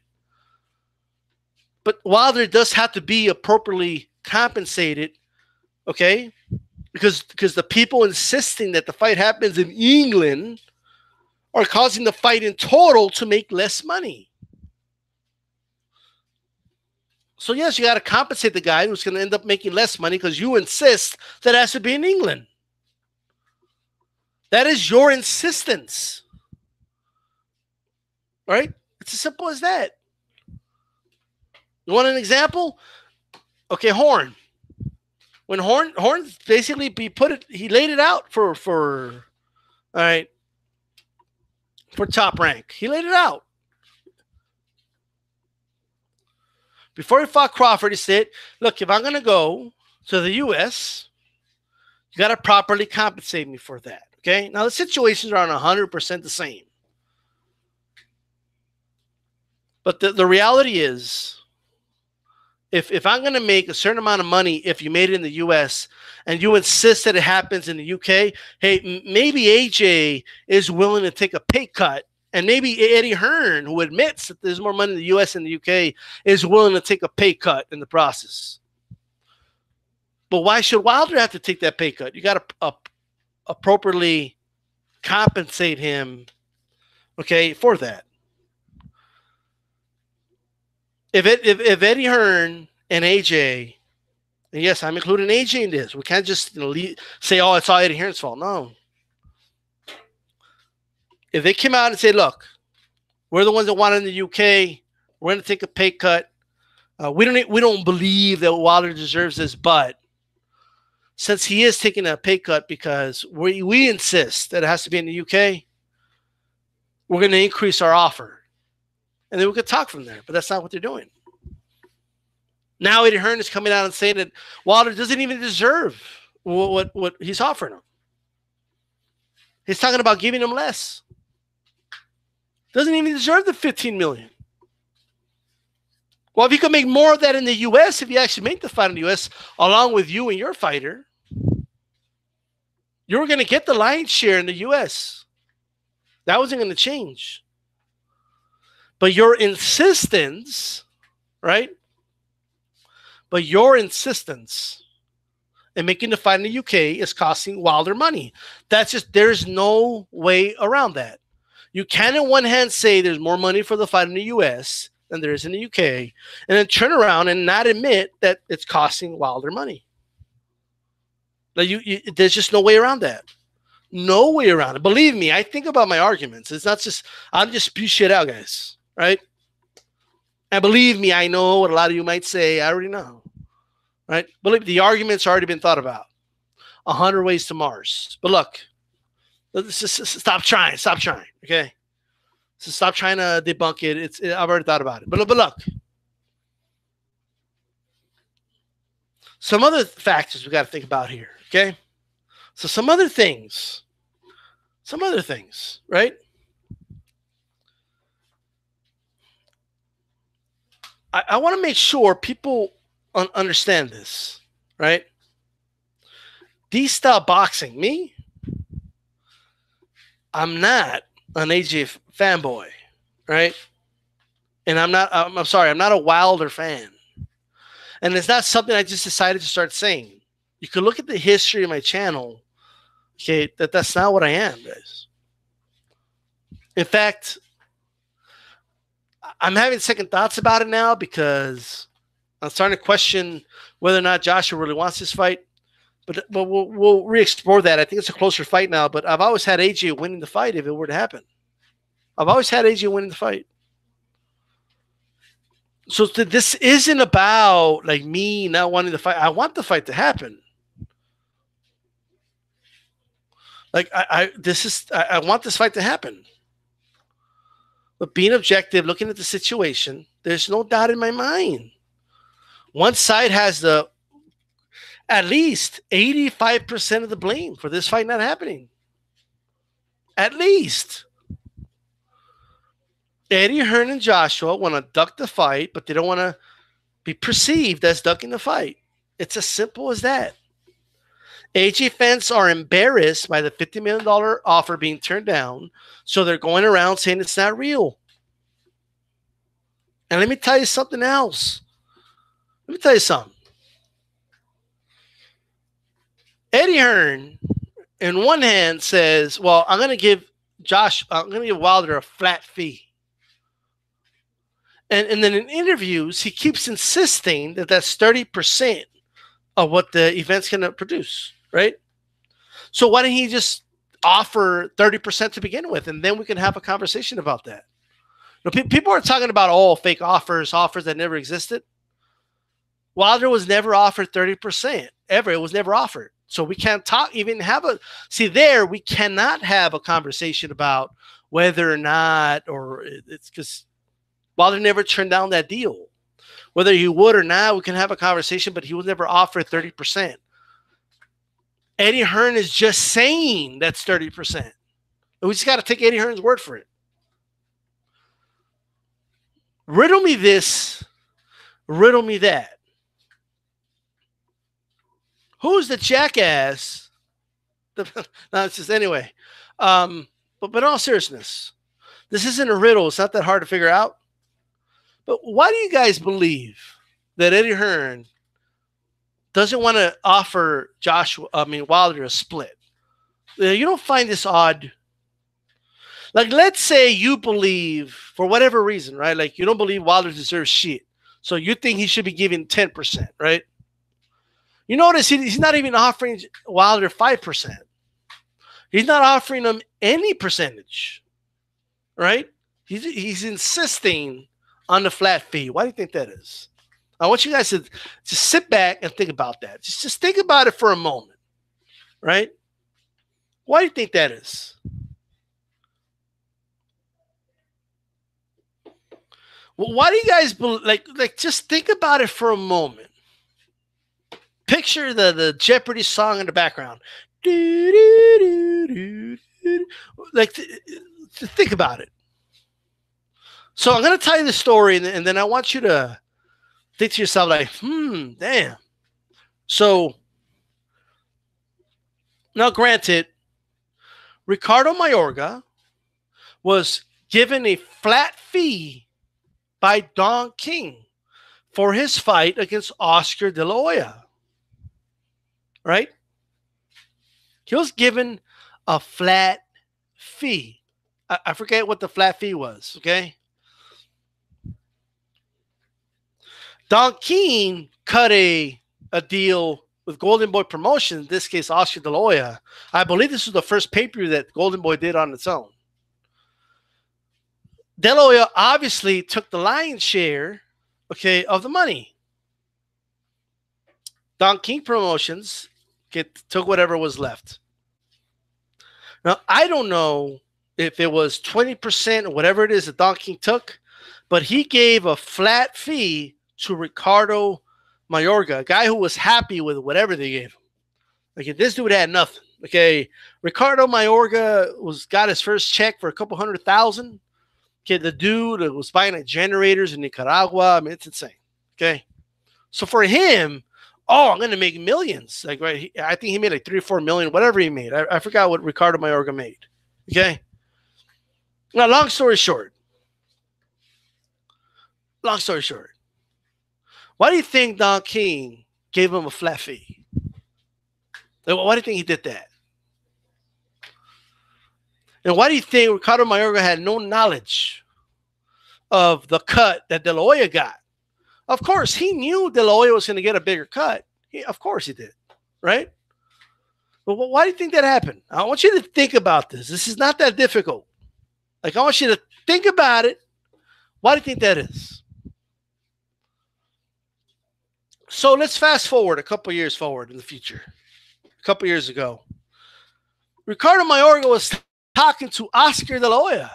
But Wilder does have to be appropriately compensated, okay? Because the people insisting that the fight happens in England are causing the fight in total to make less money. So, yes, you got to compensate the guy who's going to end up making less money because you insist that it has to be in England. That is your insistence. Right? It's as simple as that. You want an example? Okay, Horn. When Horn basically he laid it out for Top Rank. He laid it out. Before he fought Crawford, he said, look, if I'm going to go to the U.S., you got to properly compensate me for that. Okay? Now, the situations are on 100% the same. But the reality is, if I'm going to make a certain amount of money if you made it in the U.S. and you insist that it happens in the U.K., hey, maybe AJ is willing to take a pay cut, and maybe Eddie Hearn, who admits that there's more money in the U.S. and the U.K., is willing to take a pay cut in the process. But why should Wilder have to take that pay cut? You got to appropriately compensate him, okay, for that. If Eddie Hearn and AJ, and yes, I'm including AJ in this. We can't just say, oh, it's all Eddie Hearn's fault. No. If they came out and say, look, we're the ones that want it in the UK, we're going to take a pay cut. We don't believe that Wilder deserves this, but since he is taking a pay cut because we insist that it has to be in the UK, we're going to increase our offer. And then we could talk from there, but that's not what they're doing. Now Eddie Hearn is coming out and saying that Wilder doesn't even deserve what he's offering him. He's talking about giving him less. Doesn't even deserve the $15 million. Well, if you could make more of that in the U.S., if you actually make the fight in the U.S., along with you and your fighter, you're going to get the lion's share in the U.S. That wasn't going to change. But your insistence, right? But your insistence in making the fight in the UK is costing Wilder money. That's just, there's no way around that. You can, on one hand, say there's more money for the fight in the US than there is in the UK, and then turn around and not admit that it's costing Wilder money. Like there's just no way around that. No way around it. Believe me, I think about my arguments. It's not just, I'm just spew shit out, guys. Right? And believe me, I know what a lot of you might say. I already know. Right? Believe me, the argument's already been thought about. 100 ways to Mars. But look, Let's just stop trying. Stop trying. Okay. So stop trying to debunk it. I've already thought about it. But look, some other factors we got to think about here. Okay. So some other things, right? I want to make sure people understand this, right? DStyleBoxing, me, I'm not an AJ fanboy, right? And I'm sorry, I'm not a Wilder fan. And it's not something I just decided to start saying. You could look at the history of my channel, okay, that's not what I am, guys. In fact, I'm having second thoughts about it now because I'm starting to question whether or not Joshua really wants this fight. But we'll re-explore that. I think it's a closer fight now, but I've always had AJ winning the fight if it were to happen. I've always had AJ winning the fight. So this isn't about like me not wanting the fight. I want the fight to happen. Like I want this fight to happen. But being objective, looking at the situation, there's no doubt in my mind. One side has at least 85% of the blame for this fight not happening. At least. Eddie Hearn and Joshua want to duck the fight, but they don't want to be perceived as ducking the fight. It's as simple as that. AJ fans are embarrassed by the $50 million offer being turned down, so they're going around saying it's not real. And let me tell you something else. Let me tell you something. Eddie Hearn, in one hand, says, well, I'm going to give Wilder a flat fee. And then in interviews, he keeps insisting that that's 30% of what the event's going to produce, right? So why don't he just offer 30% to begin with, and then we can have a conversation about that? You know, people are talking about, fake offers that never existed. Wilder was never offered 30%, ever. It was never offered. So we can't we cannot have a conversation about whether or not, or it's because Wilder never turned down that deal. Whether he would or not, we can have a conversation, but he was never offered 30%. Eddie Hearn is just saying that's 30%. And we just got to take Eddie Hearn's word for it. Riddle me this, riddle me that. Who's the jackass? No, it's just anyway. But in all seriousness, this isn't a riddle. It's not that hard to figure out. But why do you guys believe that Eddie Hearn doesn't want to offer Wilder a split? You don't find this odd? Like, let's say you believe, for whatever reason, right? Like, you don't believe Wilder deserves shit. So you think he should be given 10%, right? You notice he's not even offering Wilder 5%. He's not offering him any percentage, right? He's insisting on the flat fee. Why do you think that is? I want you guys to just sit back and think about that. Just think about it for a moment, right? Why do you think that is? Well, why do you guys like? Just think about it for a moment. Picture the Jeopardy song in the background. Like, think about it. So I'm going to tell you the story, and then I want you to think to yourself, like, damn. So, now granted, Ricardo Mayorga was given a flat fee by Don King for his fight against Oscar De La Hoya. Right? He was given a flat fee. I forget what the flat fee was, okay? Don King cut a deal with Golden Boy Promotions, in this case, Oscar De La Hoya. I believe this was the first pay-per-view that Golden Boy did on its own. De La Hoya obviously took the lion's share, okay, of the money. Don King Promotions took whatever was left. Now, I don't know if it was 20% or whatever it is that Don King took, but he gave a flat fee to Ricardo Mayorga, a guy who was happy with whatever they gave him. Like, this dude had nothing. Okay, Ricardo Mayorga got his first check for a couple $100,000. Okay, the dude was buying like generators in Nicaragua. I mean, it's insane. Okay, so for him, I'm going to make millions. Like, right, I think he made like 3 or 4 million, whatever he made. I forgot what Ricardo Mayorga made. Okay, now long story short, why do you think Don King gave him a flat fee? Why do you think he did that? And why do you think Ricardo Mayorga had no knowledge of the cut that De La Hoya got? Of course, he knew De La Hoya was going to get a bigger cut. Of course he did, right? But why do you think that happened? I want you to think about this. This is not that difficult. Like, I want you to think about it. Why do you think that is? So let's fast forward a couple years forward in the future. A couple years ago, Ricardo Mayorga was talking to Oscar De La Hoya,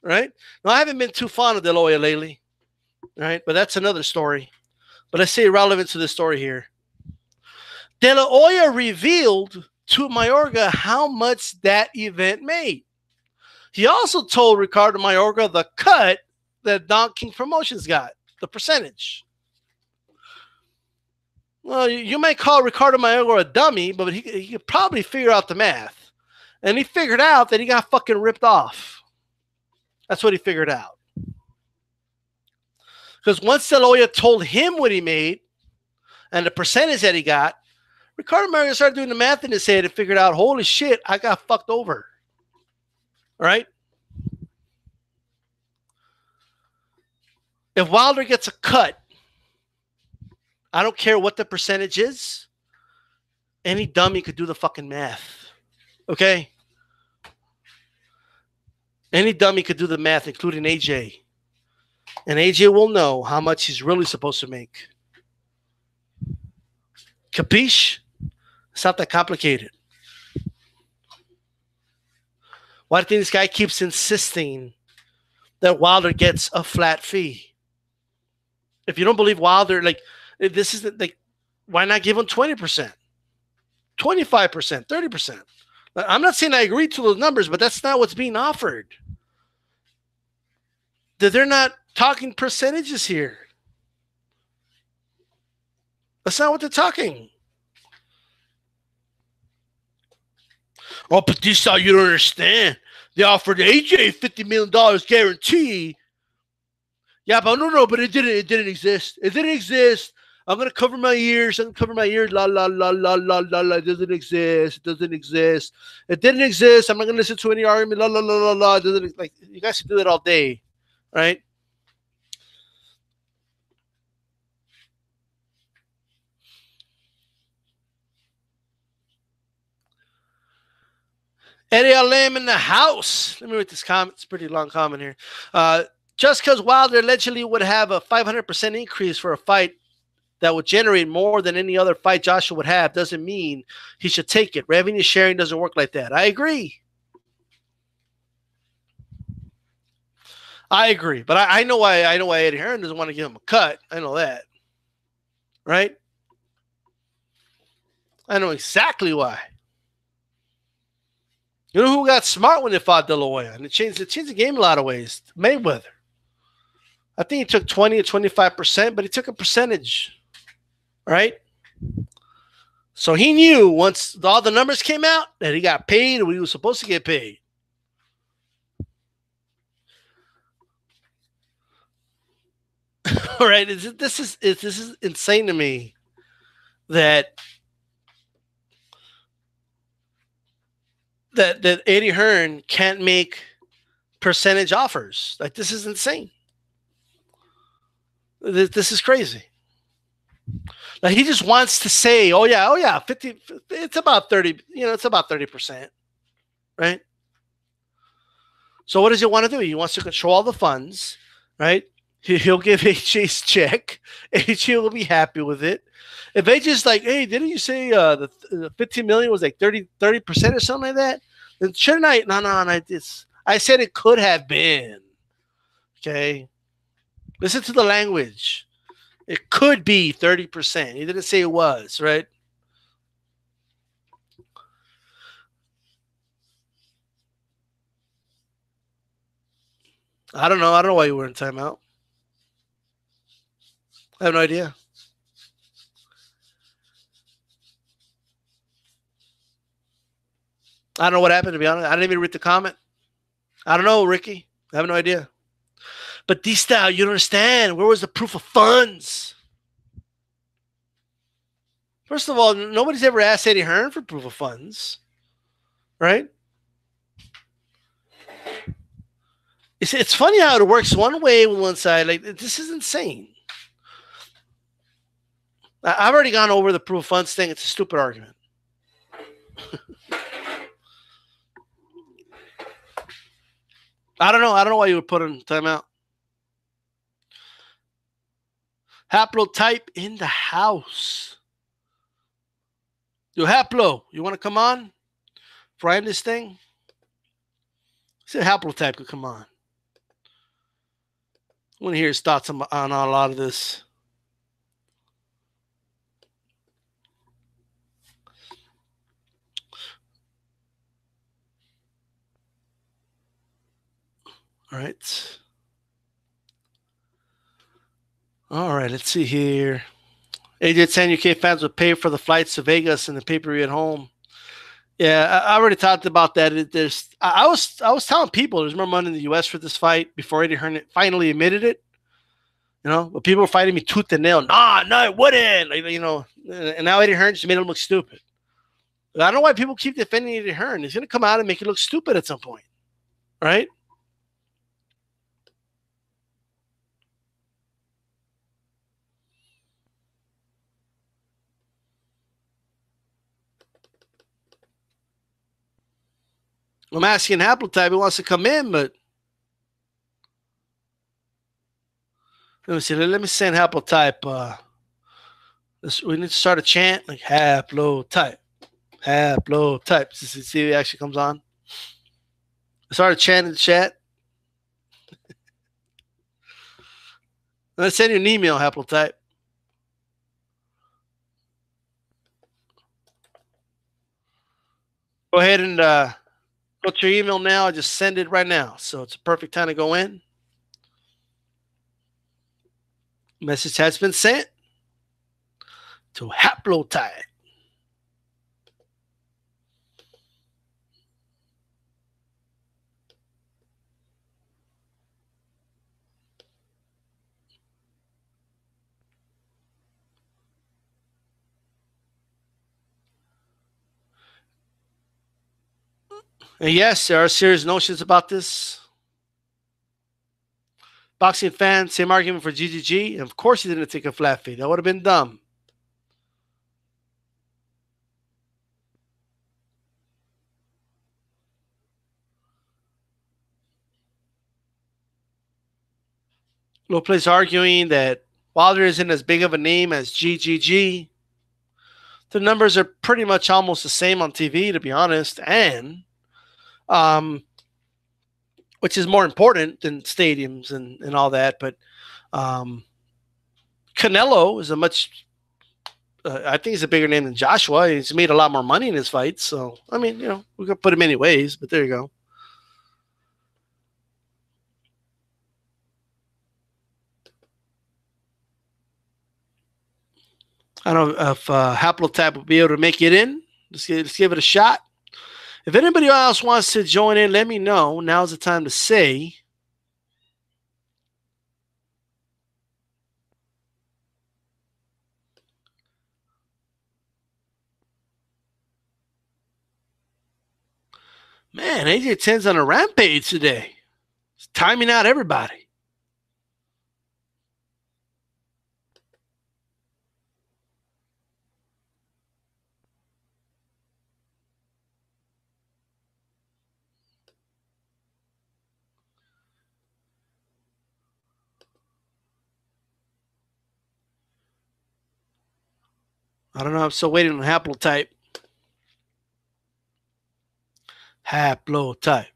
right? Now, I haven't been too fond of De La Hoya lately, right? But that's another story. But let's say relevant to the story here. De La Hoya revealed to Mayorga how much that event made. He also told Ricardo Mayorga the cut that Don King Promotions got, the percentage. Well, you might call Ricardo Mayorga a dummy, but he could probably figure out the math. And he figured out that he got fucking ripped off. That's what he figured out. Because once De La Hoya told him what he made and the percentage that he got, Ricardo Mayorga started doing the math in his head and figured out, holy shit, I got fucked over. All right? If Wilder gets a cut, I don't care what the percentage is. Any dummy could do the fucking math. Okay? Any dummy could do the math, including AJ. And AJ will know how much he's really supposed to make. Capiche? It's not that complicated. Why do you think this guy keeps insisting that Wilder gets a flat fee? If you don't believe Wilder, like, this is like, why not give him 20%, 25%, 30%? I'm not saying I agree to those numbers, but that's not what's being offered. They're not talking percentages here. That's not what they're talking. Oh, but this how you don't understand. They offered AJ $50 million guarantee. Yeah, but no, but it didn't exist. It didn't exist. I'm gonna cover my ears. La la la la la la la. It doesn't exist. It doesn't exist. It didn't exist. I'm not gonna listen to any argument. La la la la la. It doesn't, like, you guys can do that all day, right? Eddie Alem in the house. Let me read this comment. It's a pretty long comment here. Just because Wilder allegedly would have a 500% increase for a fight that would generate more than any other fight Joshua would have doesn't mean he should take it. Revenue sharing doesn't work like that. I agree. But I know why Eddie Hearn doesn't want to give him a cut. I know that. Right? I know exactly why. You know who got smart when they fought De La Hoya? And it changed the game in a lot of ways. Mayweather. I think he took 20 or 25%, but he took a percentage. Right? So he knew once all the numbers came out that he got paid what he was supposed to get paid. All right? This is insane to me that Eddie Hearn can't make percentage offers. Like, this is insane. This is crazy. Like, he just wants to say, oh yeah, 50, it's about 30, it's about 30%, right? So what does he want to do? He wants to control all the funds, right? He'll give AJ's check. AJ will be happy with it. If AJ's like, hey, didn't you say the 15 million was like 30% or something like that? Shouldn't I? No, no, no. I said it could have been. Okay. Listen to the language. It could be 30%. He didn't say it was, right? I don't know. I don't know why you were in timeout. I have no idea. I don't know what happened, to be honest. I didn't even read the comment. I don't know, Ricky. I have no idea. But D-Style, you don't understand. Where was the proof of funds? First of all, nobody's ever asked Eddie Hearn for proof of funds, right? It's funny how it works one way on one side. Like, this is insane. I've already gone over the proof of funds thing. It's a stupid argument. I don't know. I don't know why you would put in timeout. Haplotype in the house. Yo, Haplo, you want to come on? Frying this thing? Said Haplotype could come on. I want to hear his thoughts on a lot of this. All right. All right, let's see here. 810 UK fans would pay for the flights to Vegas and the pay-per-view at home. Yeah, I already talked about that. I was telling people there's more money in the US for this fight before Eddie Hearn finally admitted it. You know, but people were fighting me tooth and nail. Nah, no, it wouldn't. Like, you know, and now Eddie Hearn just made him look stupid. I don't know why people keep defending Eddie Hearn. He's going to come out and make it look stupid at some point, right? I'm asking Haplotype. He wants to come in, but let me see. Let me send Haplotype. We need to start a chant like Haplotype, Haplotype. See if it actually comes on. Start a chant in the chat. Let's send you an email, Haplotype. Go ahead and go to your email now. I just send it right now. So it's a perfect time to go in. Message has been sent to Haplotype. And yes, there are serious notions about this. Boxing fans, same argument for GGG. And of course, he didn't take a flat fee. That would have been dumb. Low Place arguing that Wilder isn't as big of a name as GGG. The numbers are pretty much almost the same on TV, to be honest, and which is more important than stadiums and all that. But Canelo is a much, I think he's a bigger name than Joshua. He's made a lot more money in his fights. So, I mean, you know, we could put him any ways, but there you go. I don't know if Haplotype will be able to make it in. Let's give it a shot. If anybody else wants to join in, let me know. Now's the time to say. Man, AJ 10's on a rampage today. He's timing out everybody. I don't know. I'm still waiting on Haplotype. Haplotype.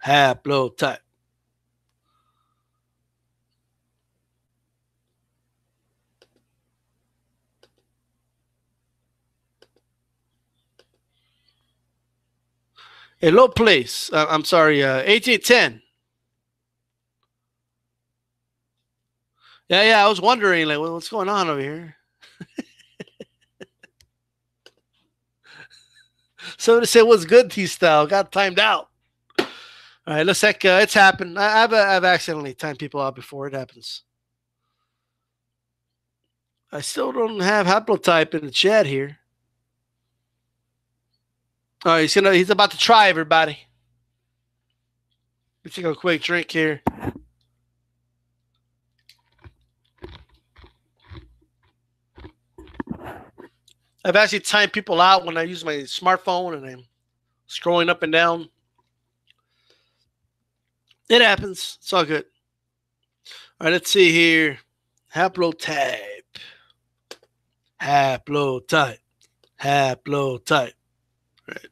Haplotype. Hello, place. I'm sorry, 1810. Yeah. I was wondering, like, what's going on over here? Somebody said, "What's good, T-Style?" Got timed out. All right, looks like it's happened. I've accidentally timed people out before. It happens. I still don't have haplotype in the chat here. All right, he's about to try, everybody. Let's take a quick drink here. I've actually timed people out when I use my smartphone and I'm scrolling up and down. It happens. It's all good. All right, let's see here. Haplotype. Haplotype. Haplotype. Right.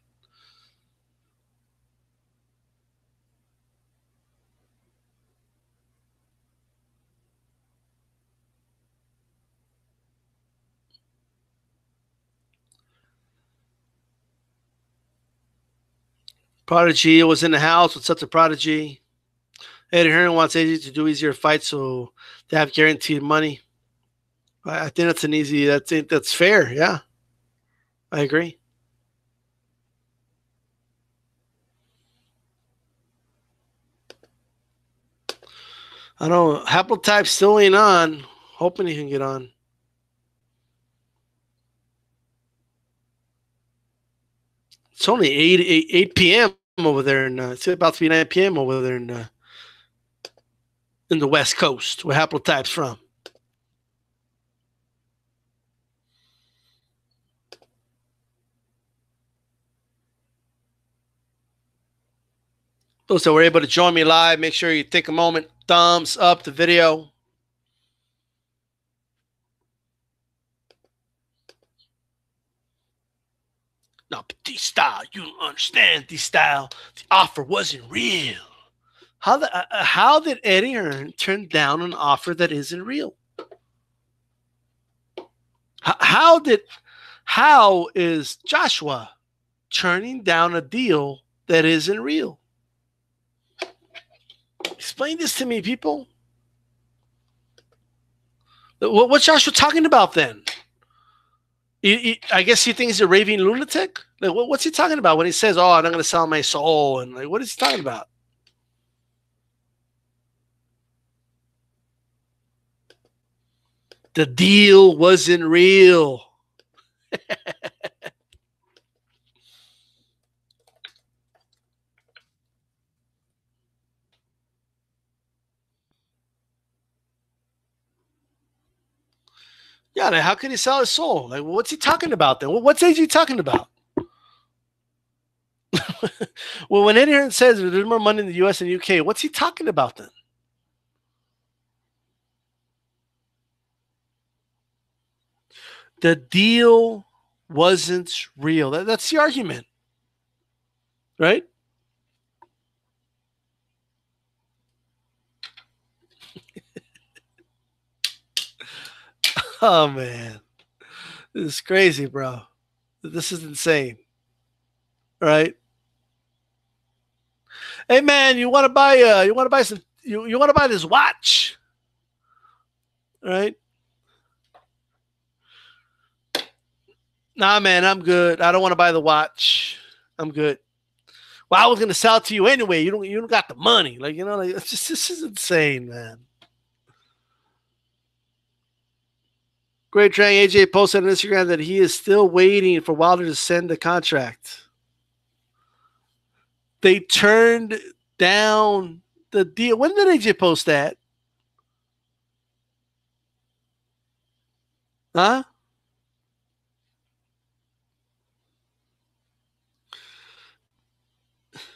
Prodigy was in the house with such a prodigy. Eddie Hearn wants AJ to do easier fights so they have guaranteed money. I think that's an easy. That's fair. Yeah, I agree. I don't know. Haplotype still ain't on. Hoping he can get on. It's only 8 p.m. over there, and it's about to be 9 p.m. over there in the West Coast, where Haplotype's from. Those that were able to join me live, make sure you take a moment, thumbs up the video. No, but D-Style, you don't understand, D-Style. The offer wasn't real. How did Eddie Hearn turn down an offer that isn't real? How is Joshua turning down a deal that isn't real? Explain this to me, people. What's Joshua talking about then? I guess he thinks he's a raving lunatic. Like, what's he talking about when he says, "Oh, I'm not going to sell my soul"? And like, what is he talking about? The deal wasn't real. Yeah, how can he sell his soul? Like, what's he talking about then? What's AJ talking about? Well, when Eddie Hearn says there's more money in the U.S. and the U.K., what's he talking about then? The deal wasn't real. That's the argument, right? Oh man, this is crazy, bro. This is insane, right? Hey man, you want to buy you want to buy this watch, right? Nah, man, I'm good. I don't want to buy the watch. I'm good. Well, I was gonna sell it to you anyway. You don't got the money. Like, like this is insane, man. Great Drang AJ posted on Instagram that he is still waiting for Wilder to send the contract. They turned down the deal. When did AJ post that? Huh?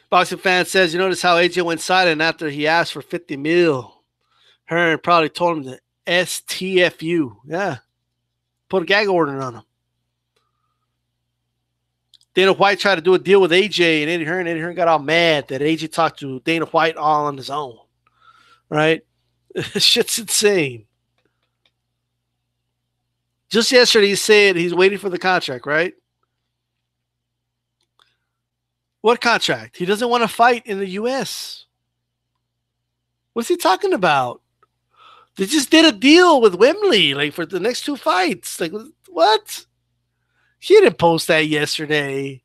Boxing fan says, you notice how AJ went silent after he asked for 50 mil. Hearn probably told him to STFU. Yeah. Put a gag order on him. Dana White tried to do a deal with AJ and Eddie Hearn. Eddie Hearn got all mad that AJ talked to Dana White all on his own. Right? Shit's insane. Just yesterday, he said he's waiting for the contract, right? What contract? He doesn't want to fight in the U.S. What's he talking about? They just did a deal with Wembley, like for the next 2 fights. Like, what? He didn't post that yesterday.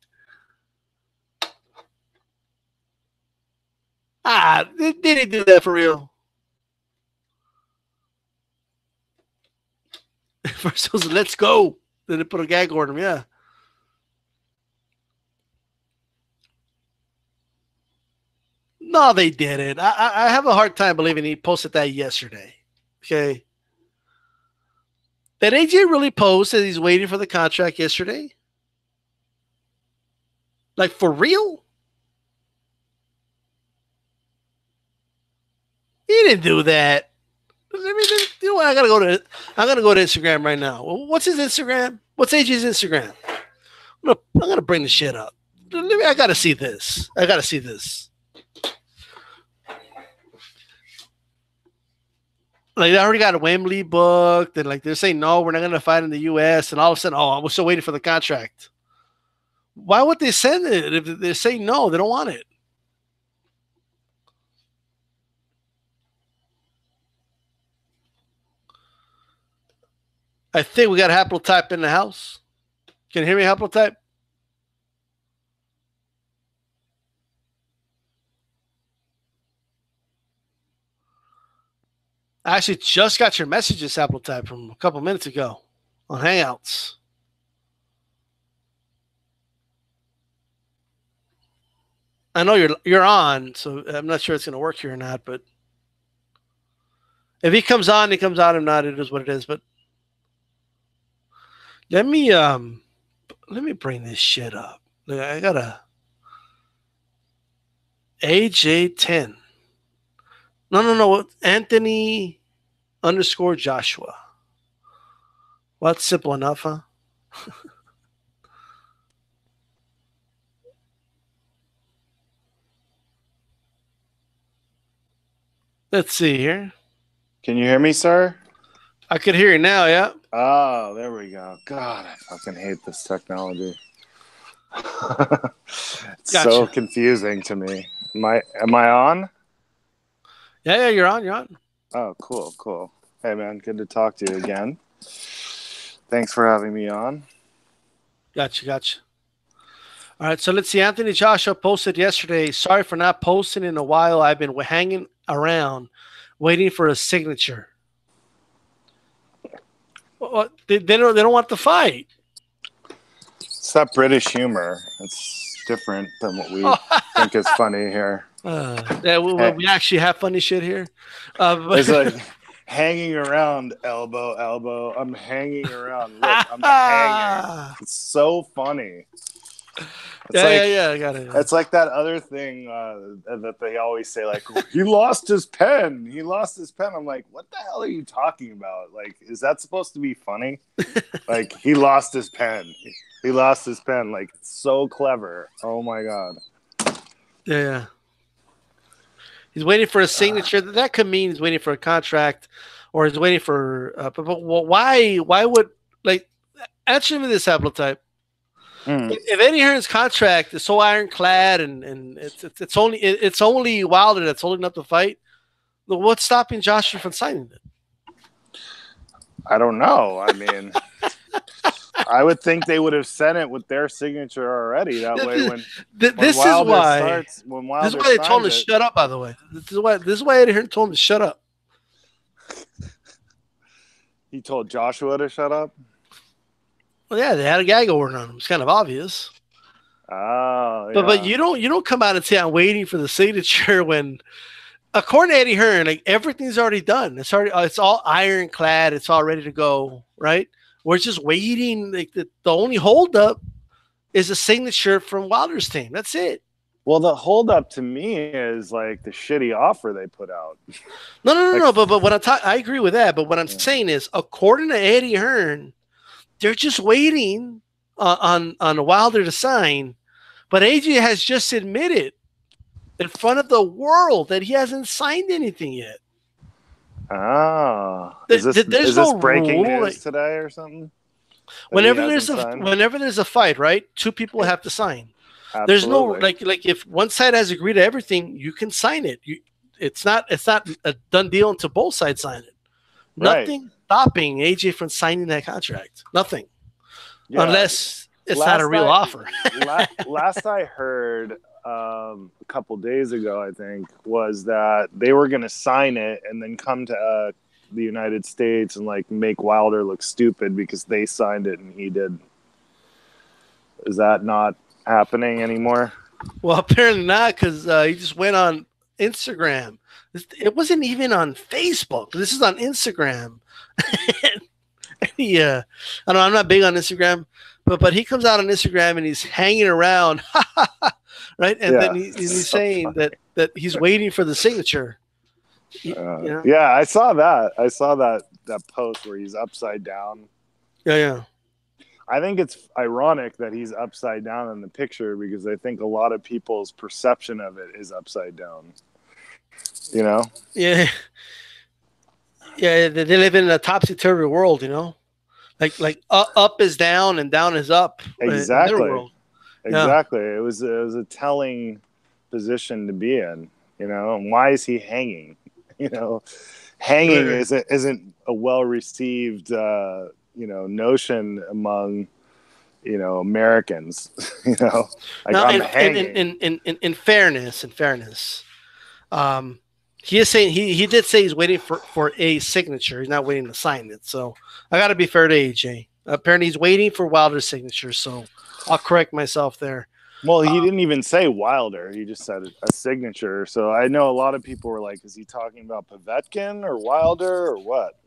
Did he do that for real? First it was, let's go. Then they put a gag order on him, yeah. No, they didn't. I have a hard time believing he posted that yesterday. Okay. Did AJ really post that he's waiting for the contract yesterday? Like, for real? He didn't do that. You know what? I'm gonna go to Instagram right now. What's his Instagram? What's AJ's Instagram? I'm gonna bring the shit up. I gotta see this. Like, they already got a Wembley booked, and like they're saying no, we're not gonna fight in the US, and all of a sudden, we're still waiting for the contract. Why would they send it if they're saying no, they don't want it? I think we got Haplotype in the house. Can you hear me, Haplotype? I actually just got your messages, Haplotype, from a couple minutes ago on Hangouts. I know you're on, so I'm not sure it's going to work here or not. But if he comes on, he comes on. If not, it is what it is. But let me bring this shit up. I gotta AJ10. No. Anthony _ Joshua. Well, that's simple enough, huh? Let's see here.
Can you hear me, sir?
I could hear you now, yeah.
Oh, there we go. God, I fucking hate this technology. It's so confusing to me. Am I on?
Yeah, you're on.
Oh, cool. Hey, man, good to talk to you again. Thanks for having me on.
Gotcha. All right, so let's see. Anthony Joshua posted yesterday, sorry for not posting in a while. I've been hanging around waiting for a signature. Well, they don't want the fight.
It's that British humor. It's different than what we think is funny here.
Yeah, we actually have funny shit here.
It's like hanging around, elbow. I'm hanging around. Look, I'm hanging. It's so funny.
I got it.
It's like that other thing that they always say, like, he lost his pen. I'm like, what the hell are you talking about? Like, is that supposed to be funny? Like, he lost his pen. Like, it's so clever. Oh my god.
Yeah. He's waiting for a signature. That could mean he's waiting for a contract, or he's waiting for. But why? Why would, like? Answer me this, Haplotype. If Eddie Hearn's contract is so ironclad and it's only Wilder that's holding up the fight, what's stopping Joshua from signing it?
I don't know. I mean, I would think they would have sent it with their signature already. That way, when Wilder
they told him to shut up. By the way, this is why Eddie Hearn told him to shut up.
He told Joshua to shut up.
Well, yeah, they had a gag order on him. It's kind of obvious.
Oh, yeah.
But you don't come out and say I'm waiting for the signature when, according to Eddie Hearn, like, everything's already done. It's all ironclad. It's all ready to go. Right? We're just waiting. Like, the only holdup is a signature from Wilder's team. That's it.
Well, the holdup to me is like the shitty offer they put out.
No. But what I agree with that. But what I'm saying is, according to Eddie Hearn, they're just waiting on Wilder to sign, but AJ has just admitted in front of the world that he hasn't signed anything yet.
Oh,
There's
is
no
this breaking
rule.
news today or something?
Whenever there's a fight, right? Two people have to sign.
Absolutely.
There's no like if one side has agreed to everything, you can sign it. It's not a done deal until both sides sign it.
Right.
Nothing stopping AJ from signing that contract. Nothing, unless it's not a real offer.
Last I heard a couple days ago, I think, was that they were going to sign it and then come to the United States and like make Wilder look stupid because they signed it and he did. Is that not happening anymore?
Well, apparently not, because he just went on Instagram. It wasn't even on Facebook. This is on Instagram. I don't know, I'm not big on Instagram, but he comes out on Instagram and he's hanging around, right? And then he's saying that he's waiting for the signature.
Yeah, I saw that. I saw that post where he's upside down.
Yeah.
I think it's ironic that he's upside down in the picture because I think a lot of people's perception of it is upside down. You know?
Yeah. Yeah, they live in a topsy-turvy world, you know? Like up is down and down is up.
Exactly.
World.
Exactly. Yeah. It was a telling position to be in, you know? And why is he hanging? You know, hanging isn't a well-received notion among Americans. You know, like
now,
I'm hanging.
In fairness, he is saying he did say he's waiting for a signature. He's not waiting to sign it. So I got to be fair to AJ. Apparently, he's waiting for Wilder's signature. So I'll correct myself there.
Well, he didn't even say Wilder. He just said a signature. So I know a lot of people were like, is he talking about Povetkin or Wilder or what?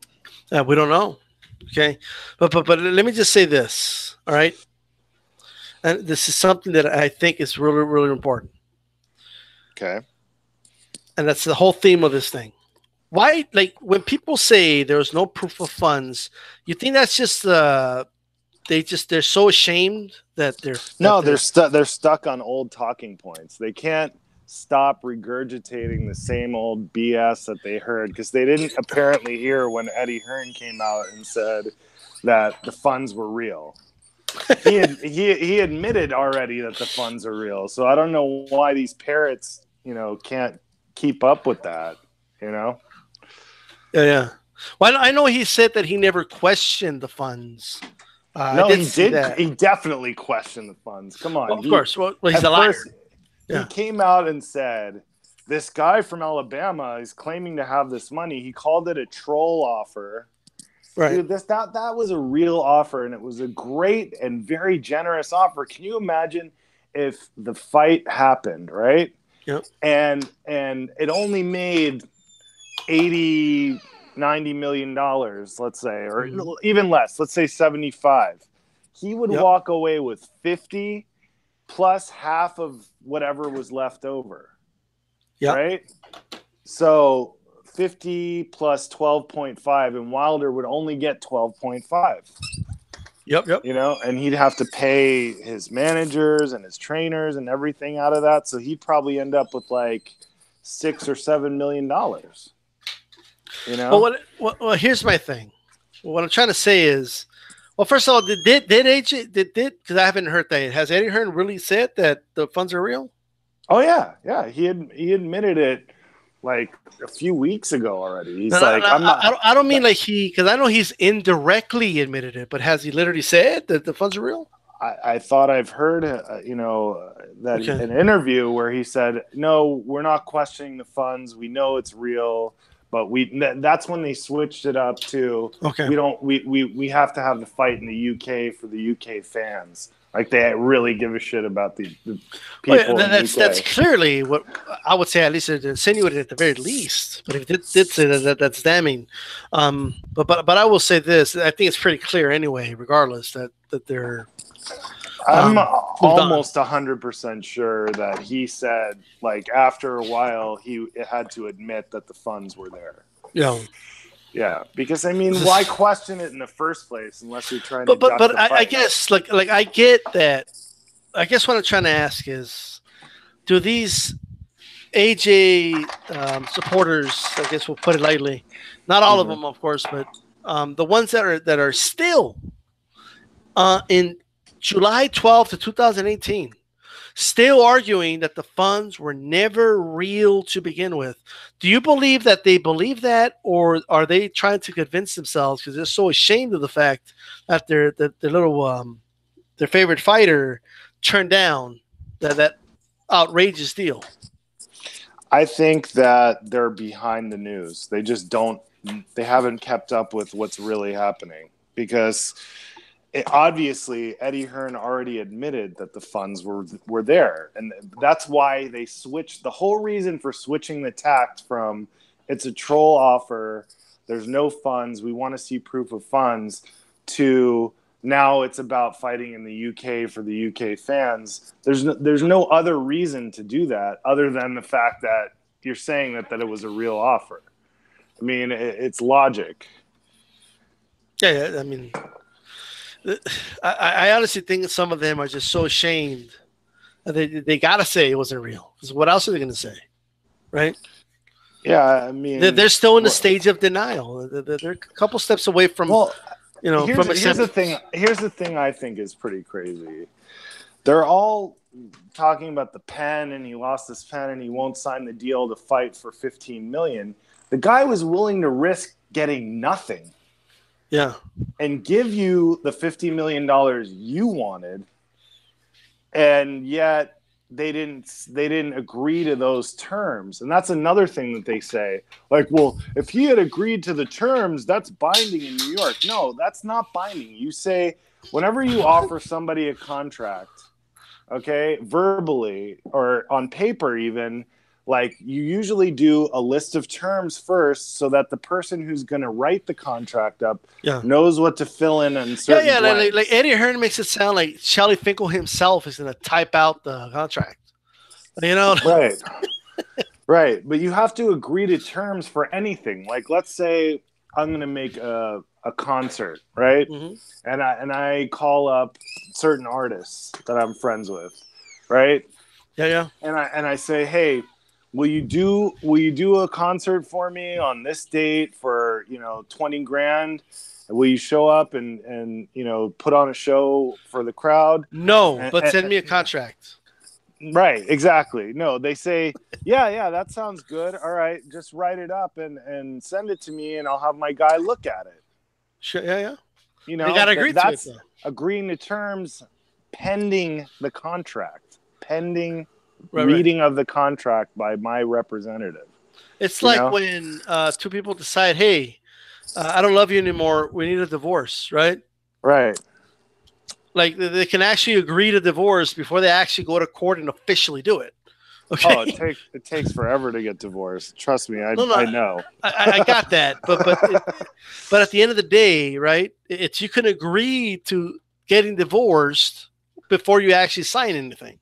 We don't know. Okay. But let me just say this. All right. And this is something that I think is really, really important.
Okay. And
that's the whole theme of this thing. Why, like, when people say there's no proof of funds, you think that's just they're so ashamed that
they're stuck on old talking points. They can't stop regurgitating the same old BS that they heard because they didn't apparently hear when Eddie Hearn came out and said that the funds were real. He admitted already that the funds are real. So I don't know why these parrots, can't keep up with that.
Yeah. Well, I know he said that he never questioned the funds.
No, he did. He definitely questioned the funds. Come on.
Well, of course. Well, he's a liar.
He came out and said, this guy from Alabama is claiming to have this money. He called it a troll offer. Right. Dude, that was a real offer, and it was a great and very generous offer. Can you imagine if the fight happened, right?
Yep.
And it only made $80-90 million, let's say, or even less. Let's say 75. He would walk away with 50 plus half of whatever was left over.
Yeah.
Right? So 50 plus 12.5, and Wilder would only get 12.5.
Yep.
And he'd have to pay his managers and his trainers and everything out of that. So he'd probably end up with like $6 or $7 million.
Well, here's my thing. What I'm trying to say is, well, first of all, did AJ because I haven't heard that. Has Eddie Hearn really said that the funds are real?
Oh yeah. He admitted it like a few weeks ago already. He's
I don't mean like because I know he's indirectly admitted it, but has he literally said that the funds are real?
I thought I've heard an interview where he said, no, we're not questioning the funds. We know it's real. But that's when they switched it up to we have to have the fight in the UK for the UK fans. Like they really give a shit about the people.
That's clearly what I would say. At least it insinuated at the very least. But if it did say that's damning. But I will say this: I think it's pretty clear anyway, regardless that they're.
I'm almost 100% sure that he said, like, after a while, he had to admit that the funds were there.
Yeah.
Yeah, because I mean, why question it in the first place unless you're trying to?
But I guess like I get that. I guess what I'm trying to ask is, do these AJ supporters, I guess we'll put it lightly, not all of them, of course, but the ones that are still in July 12th of 2018, still arguing that the funds were never real to begin with. Do you believe that they believe that, or are they trying to convince themselves because they're so ashamed of the fact that their little their favorite fighter turned down that outrageous deal?
I think that they're behind the news. They just don't. They haven't kept up with what's really happening because obviously Eddie Hearn already admitted that the funds were there, and that's why they switched. The whole reason for switching the tact from it's a troll offer, there's no funds, we want to see proof of funds, to now it's about fighting in the UK for the UK fans. There's no other reason to do that other than the fact that you're saying that it was a real offer. I mean, it's logic.
Yeah, I mean, I honestly think some of them are just so ashamed that they got to say it wasn't real. Because what else are they going to say, right?
Yeah, I mean,
they're still in the stage of denial. They're a couple steps away from,
here's the thing. Here's the thing I think is pretty crazy. They're all talking about the pen, and he lost his pen, and he won't sign the deal to fight for $15 million. The guy was willing to risk getting nothing.
Yeah.
And give you the $50 million you wanted, and yet they didn't agree to those terms. And that's another thing that they say. Like, well, if he had agreed to the terms, that's binding in New York. No, that's not binding. You say, whenever you offer somebody a contract, okay, verbally or on paper even, like, you usually do a list of terms first so that the person who's going to write the contract up knows what to fill in and certain
like Eddie Hearn makes it sound like Charlie Finkel himself is going to type out the contract.
Right. Right. But you have to agree to terms for anything. Like, let's say I'm going to make a concert, right? Mm-hmm. And I call up certain artists that I'm friends with, right?
Yeah.
And I say, hey, will you do a concert for me on this date for, $20,000? Will you show up and put on a show for the crowd?
No, but send me a contract.
Right, exactly. No, they say, yeah, that sounds good. All right, just write it up and send it to me, and I'll have my guy look at it.
Sure, yeah.
You
gotta agree to it, though.
Agreeing to terms pending the contract, pending reading of the contract by my representative.
It's like when two people decide, hey, I don't love you anymore, we need a divorce, right?
Right.
Like, they can actually agree to divorce before they actually go to court and officially do it. Okay.
Oh, it takes forever to get divorced. Trust me, I know.
I got that, but at the end of the day, right? It's you can agree to getting divorced before you actually sign anything.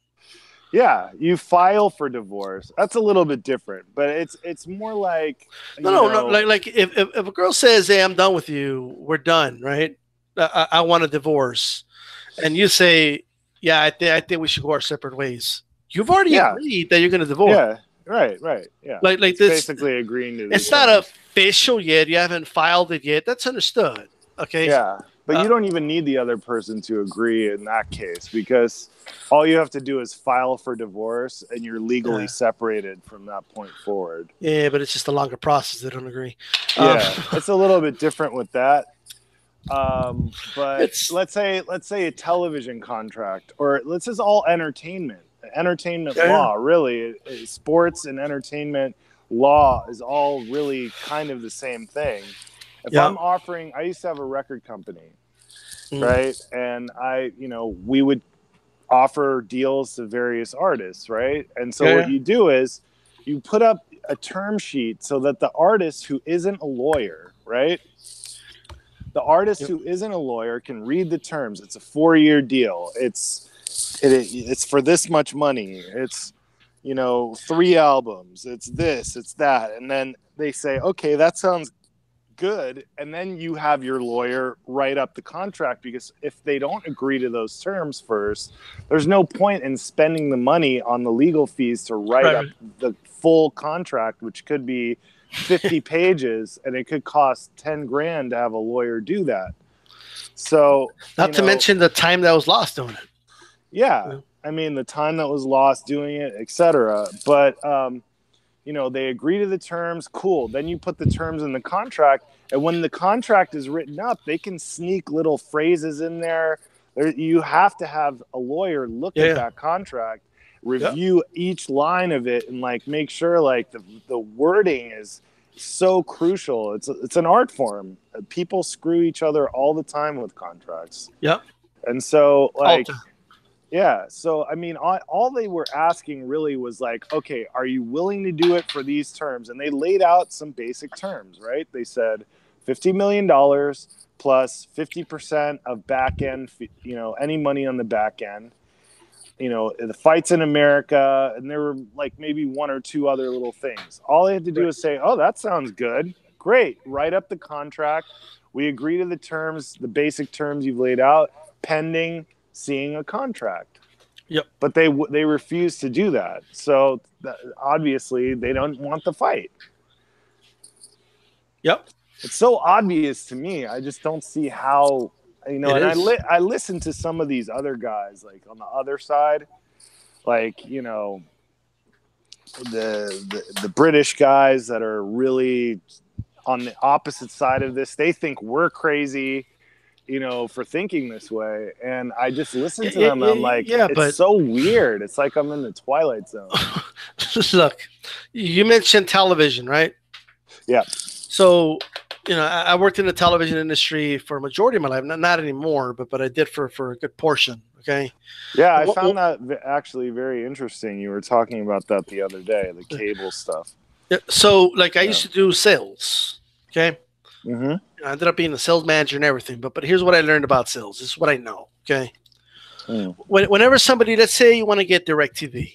Yeah, you file for divorce. That's a little bit different, but it's more like
no. Like if a girl says, "Hey, I'm done with you. We're done," right? I want a divorce, and you say, "Yeah, I think we should go our separate ways." You've already agreed that you're going to divorce.
Yeah, right. Yeah,
like
it's
this,
basically agreeing to.
It's not official yet. You haven't filed it yet. That's understood. Okay.
Yeah, but you don't even need the other person to agree in that case because all you have to do is file for divorce, and you're legally separated from that point forward.
Yeah, but it's just a longer process. They don't agree.
Yeah, it's a little bit different with that. But let's say a television contract, or let's just all entertainment law. Really, sports and entertainment law is all really kind of the same thing. If I'm offering, I used to have a record company, right? And we would offer deals to various artists, right? And so what you do is you put up a term sheet so that the artist who isn't a lawyer, right? The artist who isn't a lawyer can read the terms. It's a 4-year deal. It's for this much money. It's 3 albums. It's this. It's that. And then they say, okay, that sounds good. And then you have your lawyer write up the contract, because if they don't agree to those terms first, there's no point in spending the money on the legal fees to write up the full contract, which could be 50 pages, and it could cost 10 grand to have a lawyer do that. So
not to mention the time that was lost doing it.
Yeah. I mean, the time that was lost doing it, etc. But, they agree to the terms. Cool. Then you put the terms in the contract. And when the contract is written up, they can sneak little phrases in there. You have to have a lawyer look at that contract, review each line of it, and make sure the wording is so crucial. It's an art form. People screw each other all the time with contracts.
Yep.
And so yeah. So, I mean, all they were asking really was okay, are you willing to do it for these terms? And they laid out some basic terms, right? They said $50 million plus 50% of back end, any money on the back end, the fights in America. And there were maybe one or two other little things. All they had to do is say, oh, that sounds good. Great. Write up the contract. We agree to the terms, the basic terms you've laid out, pending seeing a contract.
Yep.
But they refuse to do that. So obviously they don't want the fight.
Yep.
It's so obvious to me. I just don't see how, and I listen to some of these other guys on the other side, the British guys that are really on the opposite side of this. They think we're crazy, for thinking this way. And I just listen to them. And I'm it's so weird. It's like I'm in the Twilight Zone.
Look, you mentioned television, right?
Yeah.
So, I worked in the television industry for a majority of my life. Not anymore, but I did for a good portion. Okay.
Yeah, I found that actually very interesting. You were talking about that the other day, the cable stuff.
Yeah. So, I used to do sales. Okay.
Mm-hmm.
I ended up being a sales manager and everything, but here's what I learned about sales. This is what I know. Okay. Whenever somebody, let's say you want to get DirecTV,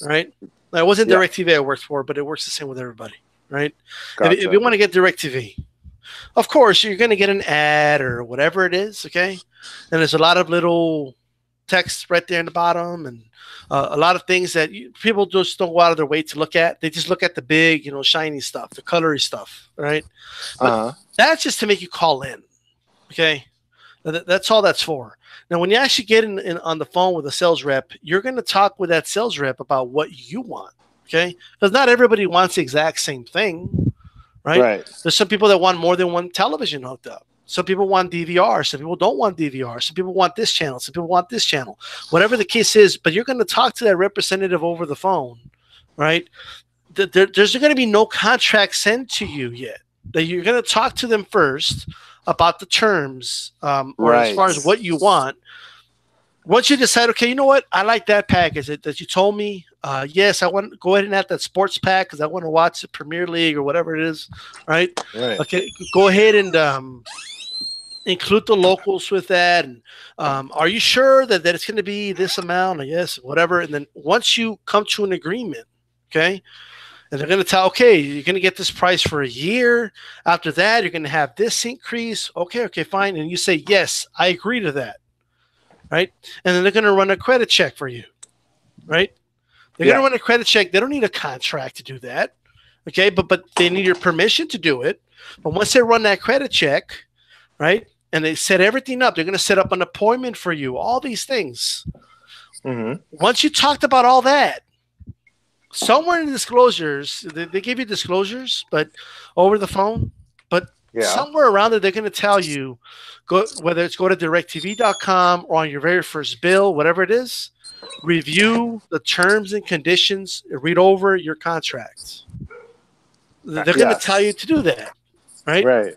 right? Now, it wasn't DirecTV I worked for, but it works the same with everybody, right? Gotcha. If you want to get DirecTV, of course, you're going to get an ad or whatever it is, okay? And there's a lot of little text right there in the bottom, and a lot of things that people just don't go out of their way to look at. They just look at the big, shiny stuff, the colory stuff, right? But that's just to make you call in, okay? That's all that's for. Now, when you actually get in on the phone with a sales rep, you're going to talk with that sales rep about what you want, okay? Because not everybody wants the exact same thing, right? There's some people that want more than one television hooked up. Some people want DVR. Some people don't want DVR. Some people want this channel. Some people want this channel. Whatever the case is, but you're going to talk to that representative over the phone, right? There's going to be no contract sent to you yet. That you're going to talk to them first about the terms, or as far as what you want. Once you decide, okay, you know what? I like that package that you told me. Yes, I want to go ahead and add that sports pack because I want to watch the Premier League or whatever it is, right? Okay, go ahead and include the locals with that. And are you sure that it's going to be this amount? Or yes, whatever. And then once you come to an agreement, okay, and they're going to tell, okay, you're going to get this price for a year. After that, you're going to have this increase. Okay, fine. And you say, yes, I agree to that, right? And then they're going to run a credit check for you, right? They're going to run a credit check. They don't need a contract to do that, okay? But they need your permission to do it. But once they run that credit check, right, and they set everything up, they're going to set up an appointment for you, all these things. Once you talked about all that, somewhere in the disclosures, they give you disclosures, but over the phone, but somewhere around there, they're going to tell you, whether it's go to directv.com or on your very first bill, whatever it is, review the terms and conditions, read over your contracts. They're going to tell you to do that, right?
Right.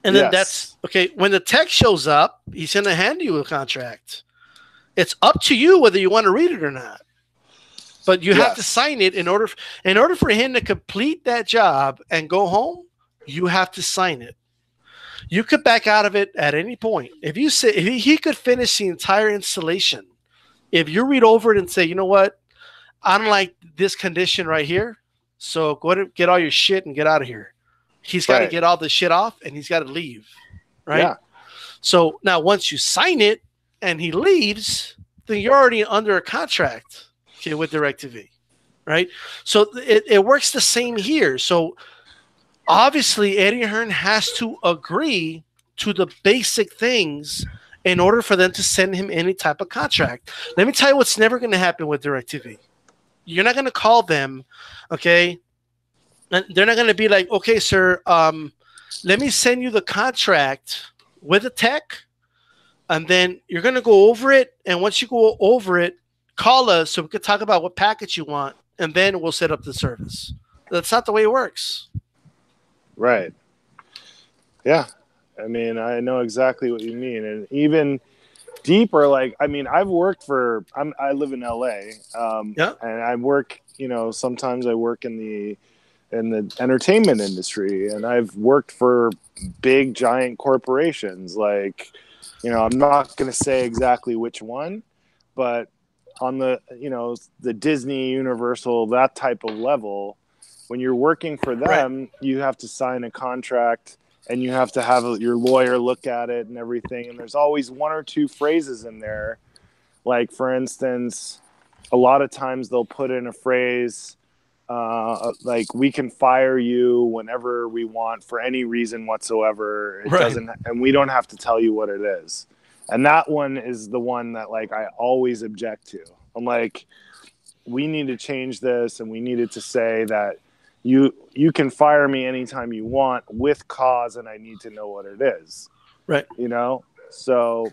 And then that's, okay, when the tech shows up, he's going to hand you a contract. It's up to you whether you want to read it or not. But you have to sign it in order for him to complete that job and go home. You have to sign it. You could back out of it at any point. If he could finish the entire installation, if you read over it and say, you know what, I don't like this condition right here, so go ahead and get all your shit and get out of here. He's got to
Right.
get all the shit off and he's got to leave. Right.
Yeah.
So now once you sign it and he leaves, then you're already under a contract, okay, with DirecTV. Right. So it works the same here. So obviously Eddie Hearn has to agree to the basic things in order for them to send him any type of contract. Let me tell you what's never going to happen with DirecTV. You're not going to call them, okay? And they're not going to be like, okay, sir, let me send you the contract with a tech, and then you're going to go over it. And once you go over it, call us so we can talk about what package you want, and then we'll set up the service. That's not the way it works.
Right. Yeah. I mean, I know exactly what you mean. And even deeper, like, I mean, I've worked for, I live in LA,
Yeah.
and I work, you know, sometimes I work in the entertainment industry, and I've worked for big giant corporations. Like, you know, I'm not going to say exactly which one, but on the, you know, the Disney, Universal, that type of level, when you're working for them,
Right.
you have to sign a contract and you have to have your lawyer look at it and everything. And there's always one or two phrases in there. Like, for instance, a lot of times they'll put in a phrase like, we can fire you whenever we want for any reason whatsoever. It doesn't, and we don't have to tell you what it is. And that one is the one that, like, I always object to. I'm like, we need to change this, and we needed to say that you can fire me anytime you want with cause, and I need to know what it is.
Right.
You know? So,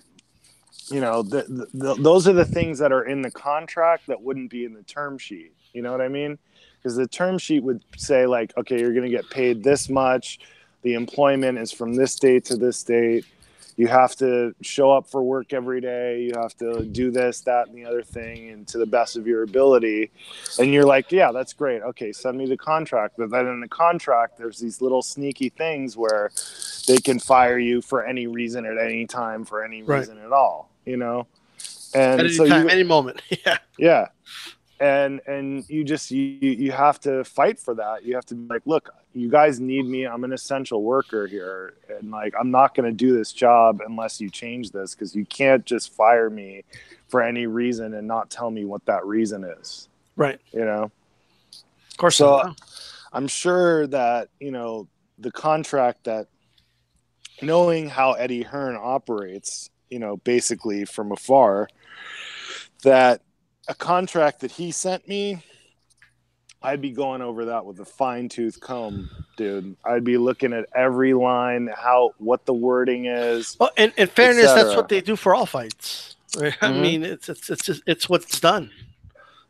you know, those are the things that are in the contract that wouldn't be in the term sheet. You know what I mean? Because the term sheet would say, like, okay, you're going to get paid this much. The employment is from this date to this date. You have to show up for work every day. You have to do this, that, and the other thing, and to the best of your ability. And you're like, yeah, that's great. Okay, send me the contract. But then in the contract, there's these little sneaky things where they can fire you for any reason at any time, for any reason at all, you know? And
at any
so
time, any moment. Yeah.
Yeah. And you just you have to fight for that. You have to be like, look, you guys need me. I'm an essential worker here, and, like, I'm not going to do this job unless you change this, because you can't just fire me for any reason and not tell me what that reason is.
Right.
You know.
Of course.
So I'm sure that, you know, the contract, that, knowing how Eddie Hearn operates, you know, basically from afar, that a contract that he sent me, I'd be going over that with a fine-tooth comb, dude. I'd be looking at every line, what the wording is.
Well, in fairness, that's what they do for all fights. Right?
Mm-hmm.
I mean, it's what's done.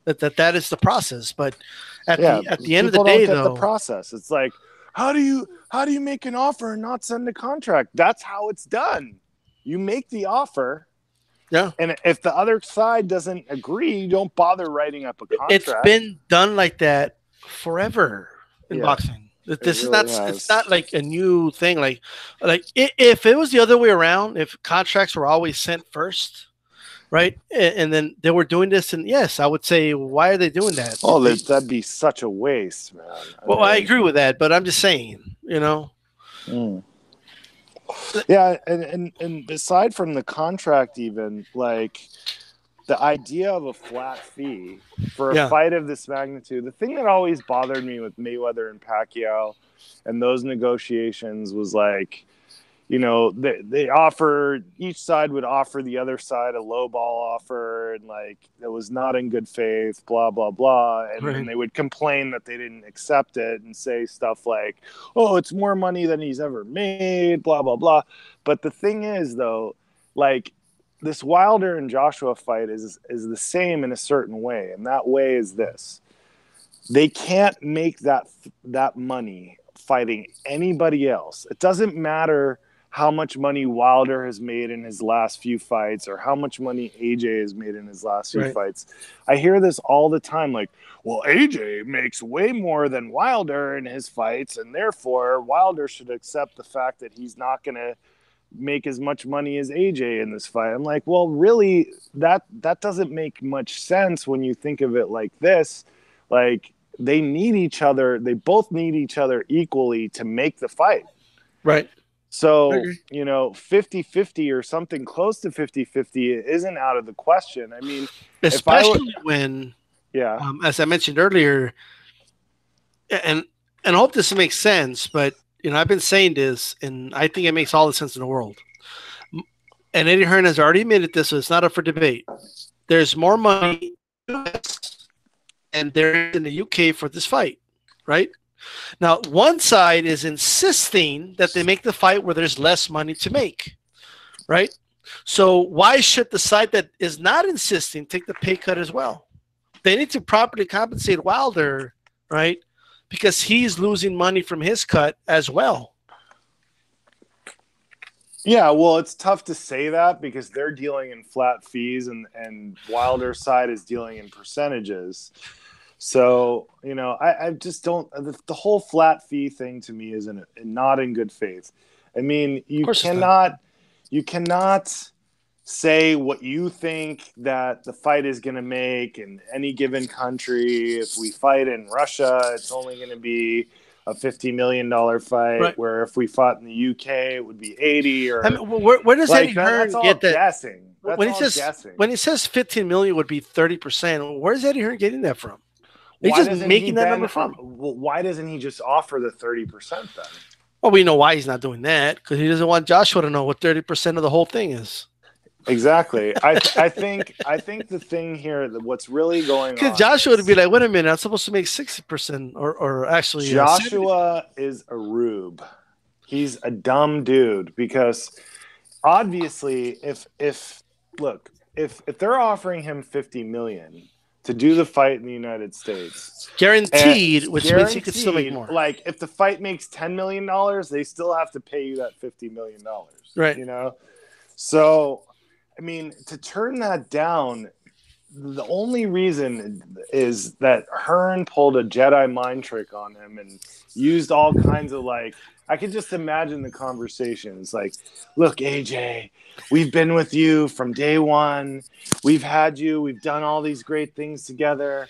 That is the process. But at the end of the day, though,
the process. It's like, how do you make an offer and not send a contract? That's how it's done. You make the offer.
Yeah.
And if the other side doesn't agree, you don't bother writing up a contract.
It's been done like that forever in boxing. This is not. It's not like a new thing. Like if it was the other way around, if contracts were always sent first, right, and then they were doing this, and yes, I would say, why are they doing that?
Oh, that'd be such a waste, man.
I agree with that, but I'm just saying, you know.
Yeah, and aside from the contract, even, like, the idea of a flat fee for a fight of this magnitude, the thing that always bothered me with Mayweather and Pacquiao and those negotiations was, like, you know, they offer, each side would offer the other side a lowball offer, and, like, it was not in good faith, blah, blah, blah. And then they would complain that they didn't accept it and say stuff like, oh, it's more money than he's ever made, blah, blah, blah. But the thing is, though, like, this Wilder and Joshua fight is the same in a certain way. And that way is this: they can't make that money fighting anybody else. It doesn't matter how much money Wilder has made in his last few fights, or how much money AJ has made in his last few fights. I hear this all the time, like, well, AJ makes way more than Wilder in his fights, and therefore Wilder should accept the fact that he's not going to make as much money as AJ in this fight. I'm like, well, really, that doesn't make much sense when you think of it like this. Like, they need each other. They both need each other equally to make the fight.
Right.
So, 50-50 or something close to 50-50 isn't out of the question. I mean,
especially when, as I mentioned earlier, and I hope this makes sense, but I've been saying this, and I think it makes all the sense in the world. And Eddie Hearn has already admitted this, so it's not up for debate. There's more money in the US and there is in the UK for this fight, right? Now, one side is insisting that they make the fight where there's less money to make, right? So why should the side that is not insisting take the pay cut as well? They need to properly compensate Wilder, right? Because he's losing money from his cut as well.
Yeah, well, it's tough to say that because they're dealing in flat fees and Wilder's side is dealing in percentages. So, I just don't. The whole flat fee thing to me is not in good faith. I mean, you cannot say what you think that the fight is going to make in any given country. If we fight in Russia, it's only going to be a $50 million fight, right. Where if we fought in the UK, it would be 80. Or
where does Eddie Hearn get that?
Guessing.
When he says 15 million would be 30%, where's Eddie Hearn getting that from? He's just making that number from.
Well, why doesn't he just offer the 30% then?
Well, we know why he's not doing that, because he doesn't want Joshua to know what 30% of the whole thing is.
Exactly. I think the thing here, what's really going on,
because Joshua would be like, wait a minute, I'm supposed to make 60%, or actually
Joshua is a rube. He's a dumb dude, because obviously if they're offering him 50 million to do the fight in the United States,
guaranteed, which means he could still make more.
Like if the fight makes $10 million, they still have to pay you that $50 million,
right?
So I mean, to turn that down, the only reason is that Hearn pulled a Jedi mind trick on him and used all kinds of I could just imagine the conversations like, look, AJ, we've been with you from day one. We've had you. We've done all these great things together.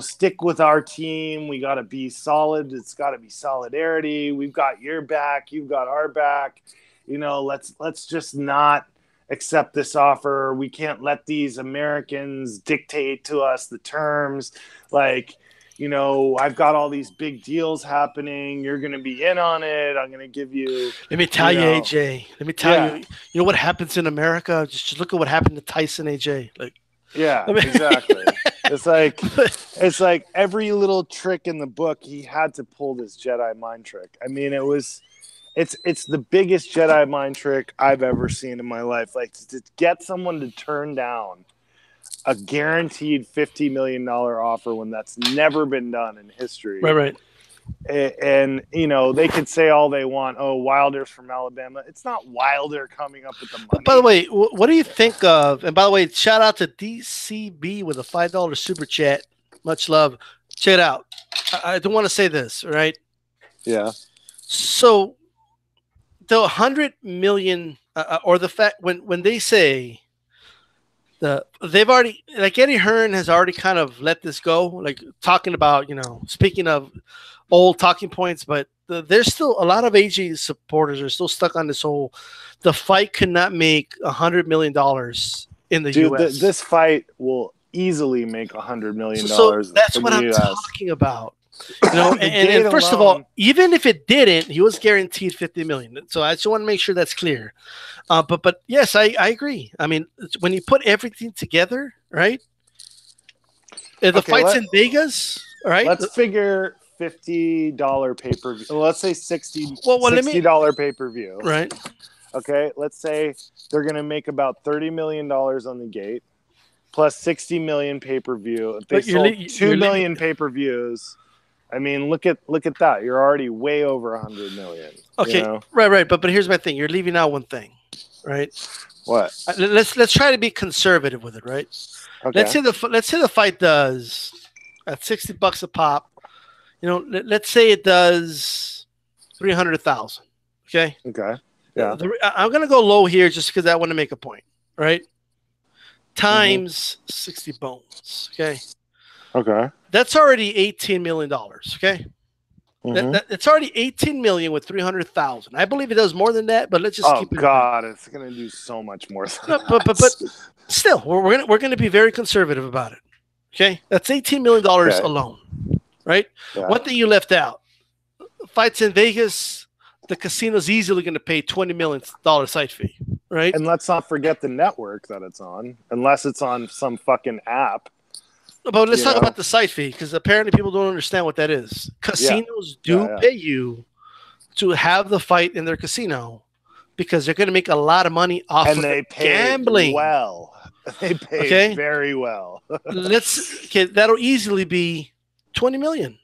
Stick with our team. We got to be solid. It's got to be solidarity. We've got your back. You've got our back. Let's just not accept this offer. We can't let these Americans dictate to us the terms. I've got all these big deals happening. You're going to be in on it. I'm going to give you.
Let me tell you, AJ. Let me tell you. You know what happens in America? Just look at what happened to Tyson, AJ.
Exactly. It's like every little trick in the book, he had to pull this Jedi mind trick. I mean, it's the biggest Jedi mind trick I've ever seen in my life. To get someone to turn down a guaranteed $50 million offer when that's never been done in history.
Right.
And they could say all they want. Oh, Wilder's from Alabama. It's not Wilder coming up with the money.
By the way, what do you think of? And by the way, shout out to DCB with a $5 super chat. Much love. Check it out. I do want to say this, right?
Yeah.
So the 100 million, or the fact when they say they've already, Eddie Hearn has already kind of let this go, talking about, speaking of old talking points, but there's still a lot of AJ supporters are still stuck on this whole, the fight could not make $100 million in the U.S.
This fight will easily make $100 million.
So that's what I'm talking about. And first of all, even if it didn't, he was guaranteed 50 million. So I just want to make sure that's clear. But yes, I agree. I mean, when you put everything together, right? The fight's in Vegas, right?
Let's figure $50 pay-per-view. Well, let's say $60 pay-per-view.
Right.
Okay, let's say they're going to make about $30 million on the gate, plus 60 million pay-per-view. If they sold 2 million pay-per-views, I mean, look at that. You're already way over 100 million.
Okay, right. But here's my thing. You're leaving out one thing, right?
What?
Let's try to be conservative with it, right?
Okay.
Let's say the fight does at $60 a pop. Let's say it does 300,000. Okay.
Okay. Yeah.
I'm gonna go low here just because I want to make a point, right? Times 60 bones. Okay.
Okay.
That's already $18 million. Okay. It's already $18 million with 300,000. I believe it does more than that, but let's just keep it.
Oh God, it's gonna do so much more than that.
But still, we're gonna be very conservative about it. Okay, that's $18 million alone, right?
Yeah.
One thing you left out: fights in Vegas. The casino's easily going to pay $20 million site fee, right?
And let's not forget the network that it's on, unless it's on some fucking app.
But let's talk about the site fee, because apparently people don't understand what that is. Casinos do pay you to have the fight in their casino because they're going to make a lot of money off of gambling.
Well, they pay very well.
That'll easily be $20 million.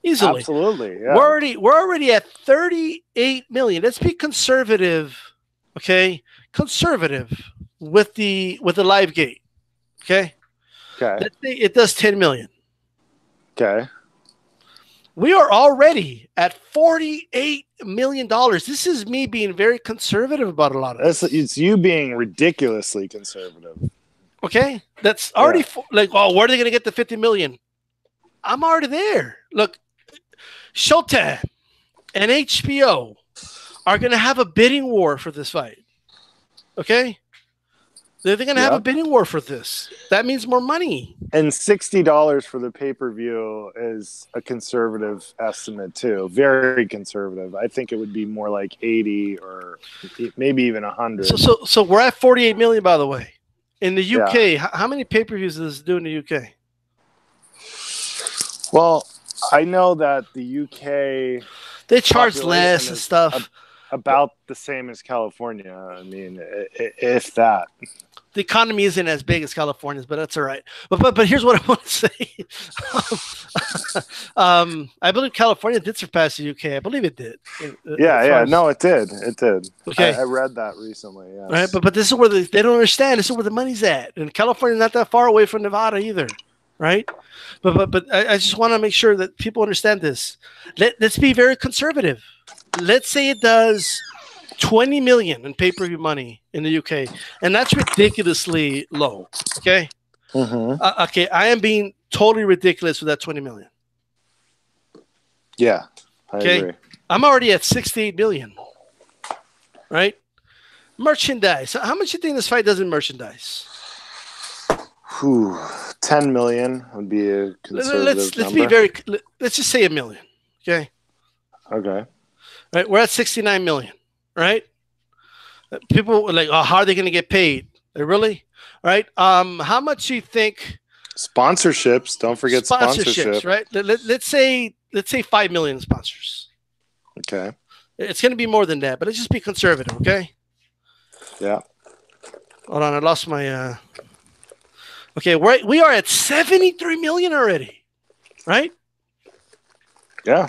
Easily.
Absolutely. Yeah.
We're already at 38 million. Let's be conservative. Okay? Conservative with the live gate. Okay?
Okay.
Let's say it does 10 million.
Okay.
We are already at $48 million. This is me being very conservative about a lot of this.
It's you being ridiculously conservative.
Okay? That's already where are they going to get the 50 million? I'm already there. Look, Showtime and HBO are going to have a bidding war for this fight. Okay? They're going to have a bidding war for this. That means more money.
And $60 for the pay-per-view is a conservative estimate too. Very conservative. I think it would be more like 80 or maybe even 100.
So we're at 48 million, by the way. In the UK, how many pay-per-views does this do in the UK?
Well, I know that the UK
they charge less and stuff.
About the same as California. I mean, if that.
The economy isn't as big as California's, but that's all right. But here's what I want to say. I believe California did surpass the UK. I believe it did.
No, it did. It did.
Okay,
I read that recently. Yes.
Right, but this is where they don't understand. This is where the money's at, and California's not that far away from Nevada either, right? But I just want to make sure that people understand this. Let's be very conservative. Let's say it does 20 million in pay-per-view money in the UK, and that's ridiculously low. Okay. Okay, I am being totally ridiculous with that 20 million.
Yeah. I agree.
I'm already at 68 million. Right? Merchandise. How much do you think this fight does in merchandise?
10 million would be a conservative
number. Let's just say $1 million. Okay.
Okay.
Right, we're at 69 million. Right? People were like, "Oh, how are they going to get paid?" Really? Right? How much do you think?
Sponsorships. Don't forget sponsorships.
Right? Let's say 5 million sponsors.
Okay.
It's going to be more than that, but let's just be conservative. Okay.
Yeah.
Hold on, I lost my. Okay, we are at 73 million already. Right?
Yeah.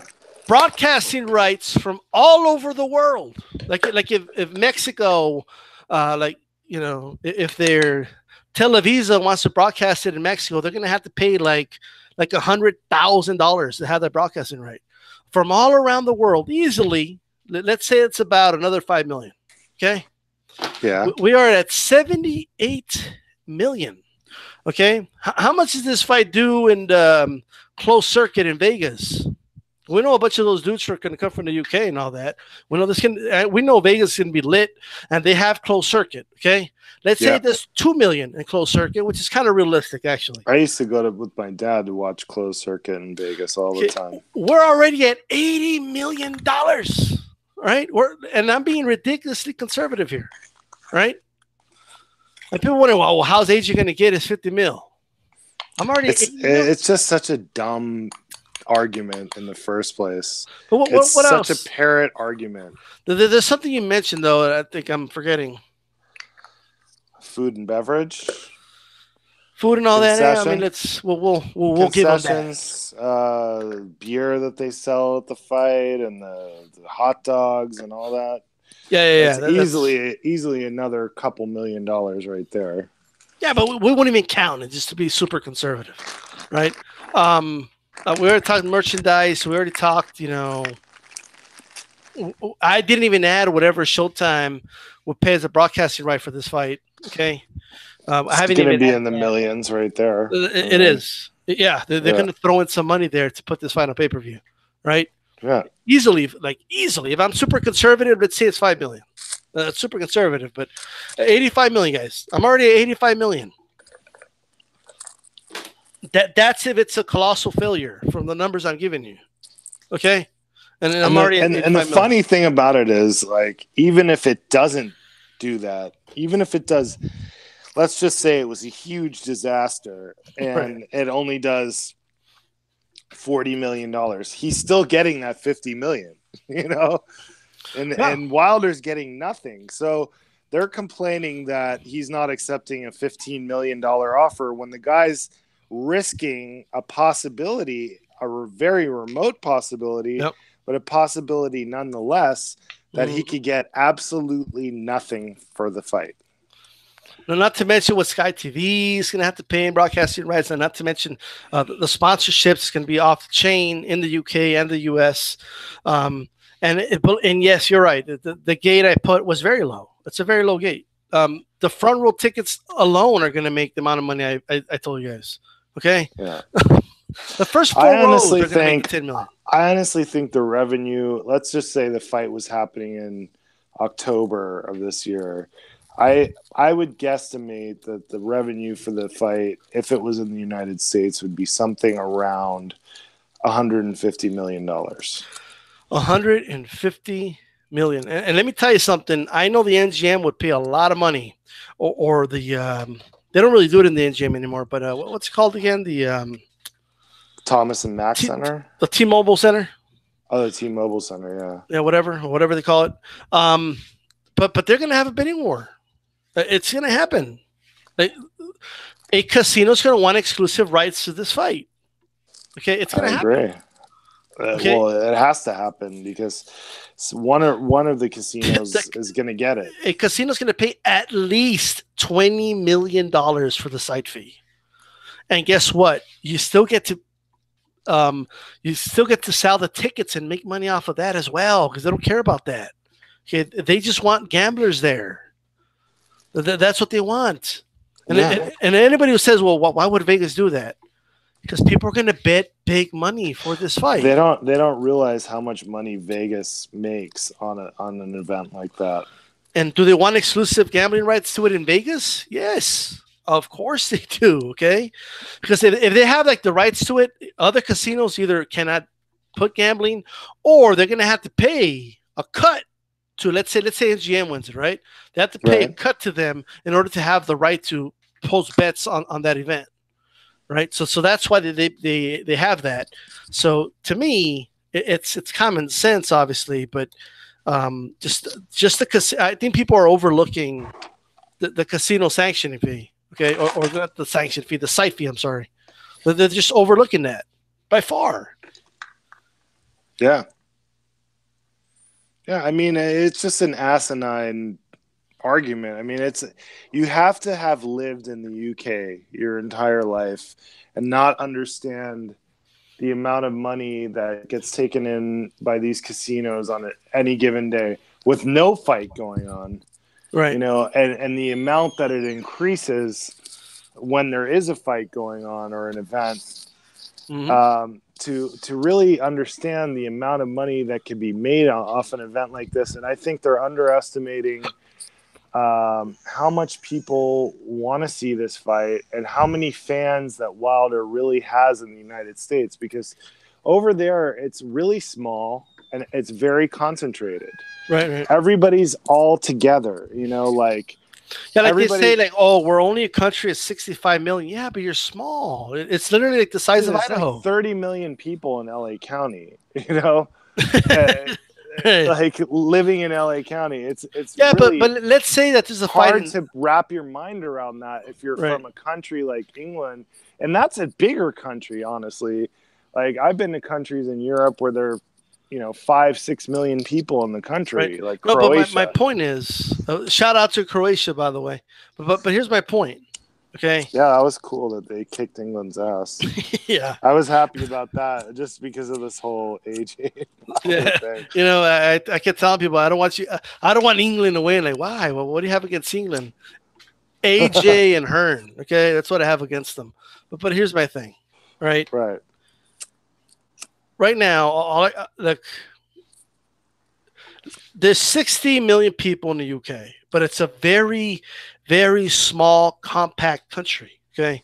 Broadcasting rights from all over the world. Like if Mexico, if their Televisa wants to broadcast it in Mexico, they're going to have to pay like $100,000 to have that broadcasting right from all around the world easily. Let's say it's about another 5 million. Okay.
Yeah.
We are at 78 million. Okay. How much does this fight do in the closed circuit in Vegas? We know a bunch of those dudes are going to come from the UK and all that. We know Vegas is going to be lit, and they have closed circuit. Okay, let's say there's 2 million in closed circuit, which is kind of realistic, actually.
I used to go with my dad to watch closed circuit in Vegas all the time.
We're already at $80 million, right? And I'm being ridiculously conservative here, right? And people wonder, well, how's AJ going to get his 50 mil? I'm already.
It's just such a dumb argument in the first place.
But what
such
else?
A parrot argument.
There's something you mentioned though that I think I'm forgetting.
Food and beverage,
food and all that. Yeah, I mean, we'll give them
that. Beer that they sell at the fight and the hot dogs and all that.
Yeah.
It's easily another couple $1 million right there.
Yeah, but we won't even count it just to be super conservative, right? We already talked merchandise. We already talked, I didn't even add whatever Showtime would pay as a broadcasting right for this fight. Okay. I
It's
haven't
going to
even
be
had
in the
that.
millions right there.
It is. Yeah, they're going to throw in some money there to put this fight on pay-per-view, right?
Yeah.
Easily. If I'm super conservative, let's say it's 5 million. It's super conservative, but 85 million, guys. I'm already at 85 million. That's if it's a colossal failure from the numbers I'm giving you. Okay? And I'm already at 85
and the
million.
funny thing about it is, like, even if it doesn't do that, even if it does, let's just say it was a huge disaster and it only does $40 million, he's still getting that 50 million, you know? And Wilder's getting nothing. So they're complaining that he's not accepting a $15 million offer when the guy's risking a possibility, a very remote possibility, but a possibility nonetheless, that he could get absolutely nothing for the fight.
No, not to mention what Sky TV is going to have to pay in broadcasting rights, and not to mention the sponsorships going to be off the chain in the UK and the US. And yes, you're right. The gate I put was very low. It's a very low gate. The front row tickets alone are going to make the amount of money I told you guys. Okay.
Yeah.
The first 4 rows are going to make 10 million.
I honestly think the revenue, let's just say the fight was happening in October of this year. I would guesstimate that the revenue for the fight, if it was in the United States, would be something around $150 million.
150 million. And let me tell you something. I know the NGM would pay a lot of money, or the they don't really do it in the NGM anymore. But what's it called again? The
Thomas and Mack Center,
the T-Mobile Center.
Oh, the T-Mobile Center,
yeah, whatever they call it. But they're going to have a bidding war. It's going to happen. A casino's going to want exclusive rights to this fight. Okay, it's going to happen.
I agree. Okay. Well, it has to happen because one of the casinos is going to get it.
A casino's going to pay at least $20 million for the site fee, and guess what? You still get to sell the tickets and make money off of that as well because they don't care about that. Okay, they just want gamblers there. That's what they want. And anybody who says, "Well, why would Vegas do that?" Because people are going to bet big money for this fight.
They don't realize how much money Vegas makes on an event like that.
And do they want exclusive gambling rights to it in Vegas? Yes, of course they do. Okay, because if they have like the rights to it, other casinos either cannot put gambling, or they're going to have to pay a cut to let's say NGM wins it, right? They have to pay a cut to them in order to have the right to post bets on that event. Right, so that's why they have that. So to me, it's common sense, obviously, but just I think people are overlooking the casino sanctioning fee, okay, or not the sanction fee, the site fee. I'm sorry, they're just overlooking that by far.
Yeah. I mean, it's just an asinine argument. I mean, you have to have lived in the UK your entire life and not understand the amount of money that gets taken in by these casinos on any given day with no fight going on,
right?
You know, and the amount that it increases when there is a fight going on or an event. To really understand the amount of money that can be made off an event like this. And I think they're underestimating how much people want to see this fight and how many fans that Wilder really has in the United States, because over there it's really small and it's very concentrated.
Right.
Everybody's all together, you know, like
they say like, oh, we're only a country of 65 million. Yeah, but you're small. It's literally like the size of Idaho.
Like 30 million people in LA County, you know. Like living in LA County, it's really
but let's say that there's a
hard
fight
to wrap your mind around that if you're from a country like England, and that's a bigger country, honestly. Like I've been to countries in Europe where there are, 5-6 million people in the country, like Croatia.
But my point is, shout out to Croatia, by the way. But here's my point. Okay.
Yeah, that was cool that they kicked England's ass.
Yeah,
I was happy about that just because of this whole AJ thing.
I kept telling people I don't want England to win. Like, why? Well, what do you have against England? AJ and Hearn. Okay, that's what I have against them. But here's my thing, right?
Right.
Right now, there's 60 million people in the UK, but it's a very, very small, compact country. Okay,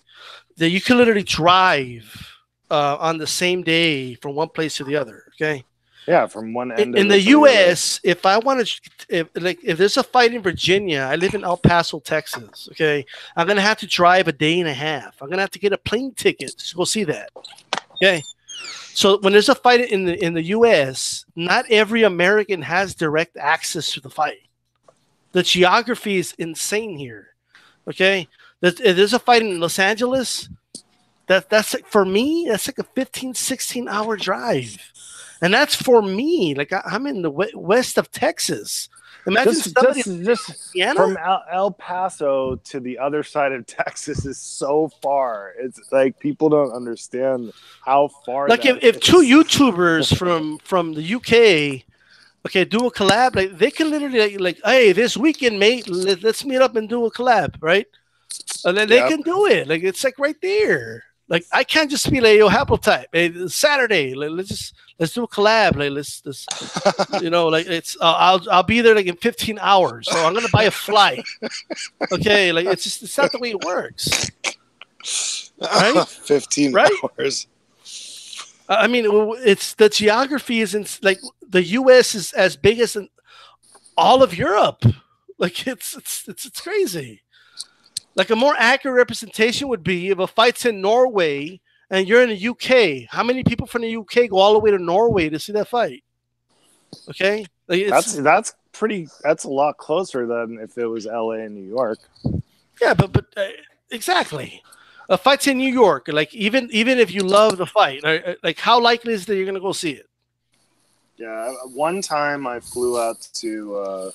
that you can literally drive on the same day from one place to the other. Okay.
Yeah, from one end
in the U.S., if I want to, if there's a fight in Virginia, I live in El Paso, Texas. Okay, I'm gonna have to drive a day and a half. I'm gonna have to get a plane ticket to go see that. Okay, so when there's a fight in the U.S., not every American has direct access to the fight. The geography is insane here. Okay, if there's a fight in Los Angeles, that's like, for me, that's like a 15, 16-hour drive. And that's for me. Like I'm in the west of Texas. Imagine
just from El Paso to the other side of Texas is so far. It's like people don't understand how far.
Like if two YouTubers from the UK, okay, do a collab, like they can literally like, hey, this weekend, mate, let's meet up and do a collab, right? And then they can do it. Like it's like right there. Like I can't just be like, yo, haplotype. Hey, Saturday, let's do a collab. Like let's like it's I'll be there like in 15 hours. So I'm gonna buy a flight. Okay, like it's not the way it works. Right?
15 hours.
I mean, it's the geography isn't like the U.S. is as big as all of Europe. Like it's crazy. Like a more accurate representation would be if a fight's in Norway and you're in the UK. How many people from the UK go all the way to Norway to see that fight? Okay, like
that's a lot closer than if it was LA and New York.
Yeah, but exactly. A fight's in New York. Like even if you love the fight, like how likely is it that you're gonna go see it?
Yeah, one time I flew out to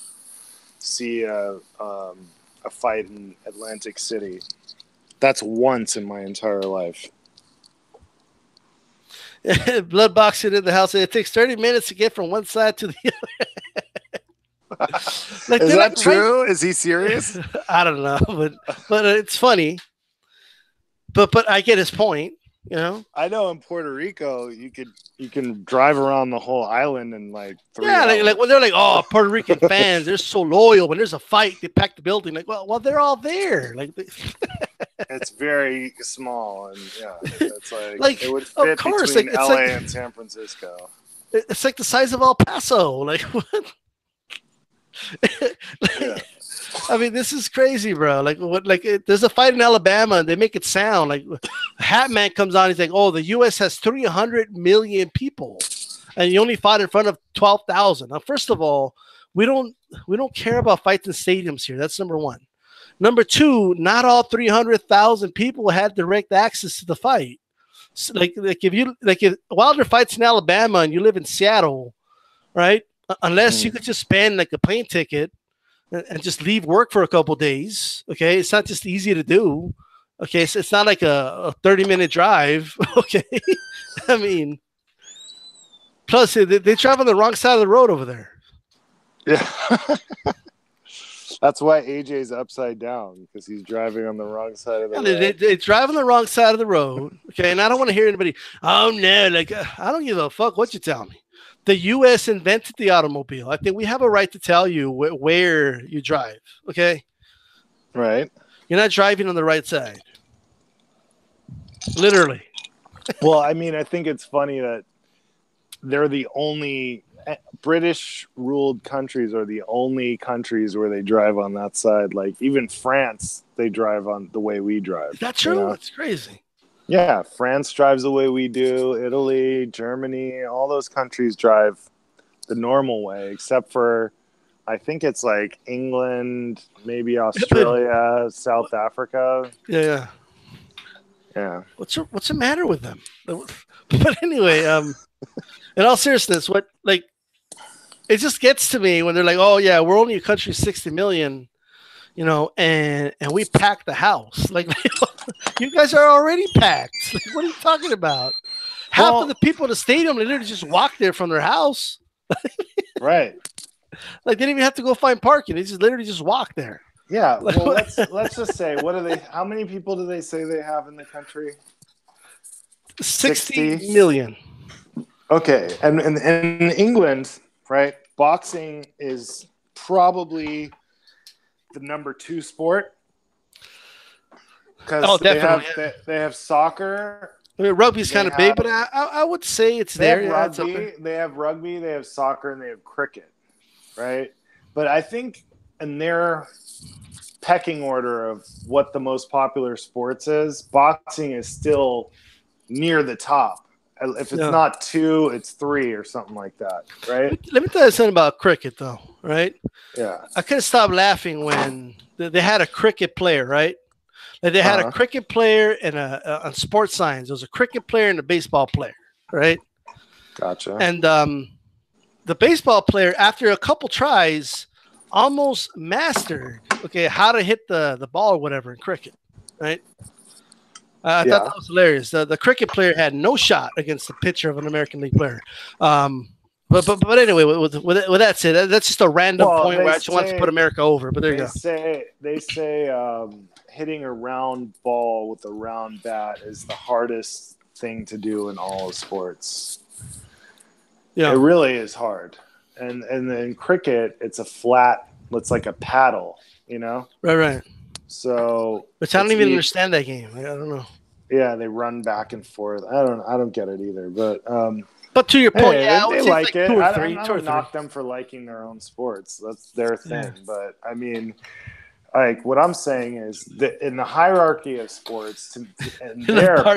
see a fight in Atlantic City. That's once in my entire life.
Blood boxing in the house. It takes 30 minutes to get from one side to the other.
Like, is that true? Is he serious?
I don't know, but it's funny. But I get his point. You know,
I know in Puerto Rico you can drive around the whole island in like 3 hours.
like when they're like, oh, Puerto Rican fans, they're so loyal. When there's a fight, they pack the building. Like, well, they're all there. Like,
it's very small, and yeah, it's like it would fit
of course,
between LA and San Francisco.
It's like the size of El Paso. Like what?
Yeah.
I mean, this is crazy, bro. Like, what? Like, there's a fight in Alabama, and they make it sound like Hatman comes on. He's like, "Oh, the U.S. has 300 million people, and you only fought in front of 12,000." Now, first of all, we don't care about fights in stadiums here. That's number one. Number two, not all 300,000 people had direct access to the fight. So, if Wilder fights in Alabama and you live in Seattle, right? Unless you could just spend like a plane ticket and just leave work for a couple days. Okay, it's not just easy to do. Okay, so it's not like a 30-minute drive. Okay, I mean, plus they drive on the wrong side of the road over there.
Yeah, that's why AJ's upside down, because he's driving on the wrong side of the road.
They drive on the wrong side of the road. Okay, and I don't want to hear anybody. Oh no, like I don't give a fuck what you tell me. The U.S. invented the automobile. I think we have a right to tell you where you drive. Okay,
right?
You're not driving on the right side. Literally.
Well, I mean, I think it's funny that they're the only British-ruled countries are the only countries where they drive on that side. Like even France, they drive on the way we drive.
Is that true? You know? That's crazy.
Yeah, France drives the way we do. Italy, Germany, all those countries drive the normal way, except for, I think it's like England, maybe Australia, South Africa.
Yeah. What's the matter with them? But anyway, in all seriousness, it just gets to me when they're like, "Oh yeah, we're only a country of 60 million." You know, and we packed the house. Like, you guys are already packed. Like, what are you talking about? Half of the people in the stadium, they literally just walk there from their house.
Right.
Like, they didn't even have to go find parking. They just literally just walk there.
Yeah. Well, let's just say, what do they? How many people do they say they have in the country?
60
60.
million.
Okay, and in England, right? Boxing is probably the number 2 sport because
Oh, definitely.
they have soccer.
I mean, rugby's
They
kind of big,
have
but I would say it's
they have
there. Yeah, it's up there.
rugby. They have rugby. They have soccer, and they have cricket. Right, but I think in their pecking order of what the most popular sports is, boxing is still near the top. If it's
Yeah.
not 2, it's 3 or something like that, right?
Let me tell you something about cricket, though. Right?
Yeah.
I couldn't stop laughing when they had a cricket player, right? Like they had a cricket player and on sports science. There was a cricket player and a baseball player, right?
Gotcha.
And the baseball player, after a couple tries, almost mastered how to hit the ball or whatever in cricket, right? I thought that was hilarious. The cricket player had no shot against the pitcher of an American League player. But anyway, with that said, that's just a random point where I just wanted to put America over. But there you go.
They say hitting a round ball with a round bat is the hardest thing to do in all of sports. Yeah, it really is hard. And in cricket, it's a flat. It's like a paddle, you know.
Right.
So,
which I don't even understand that game. I don't know.
Yeah, they run back and forth. I don't get it either.
But to your point,
they like it. I don't knock them for liking their own sports. That's their thing. Yeah. But I mean, like what I'm saying is that in the hierarchy of sports, and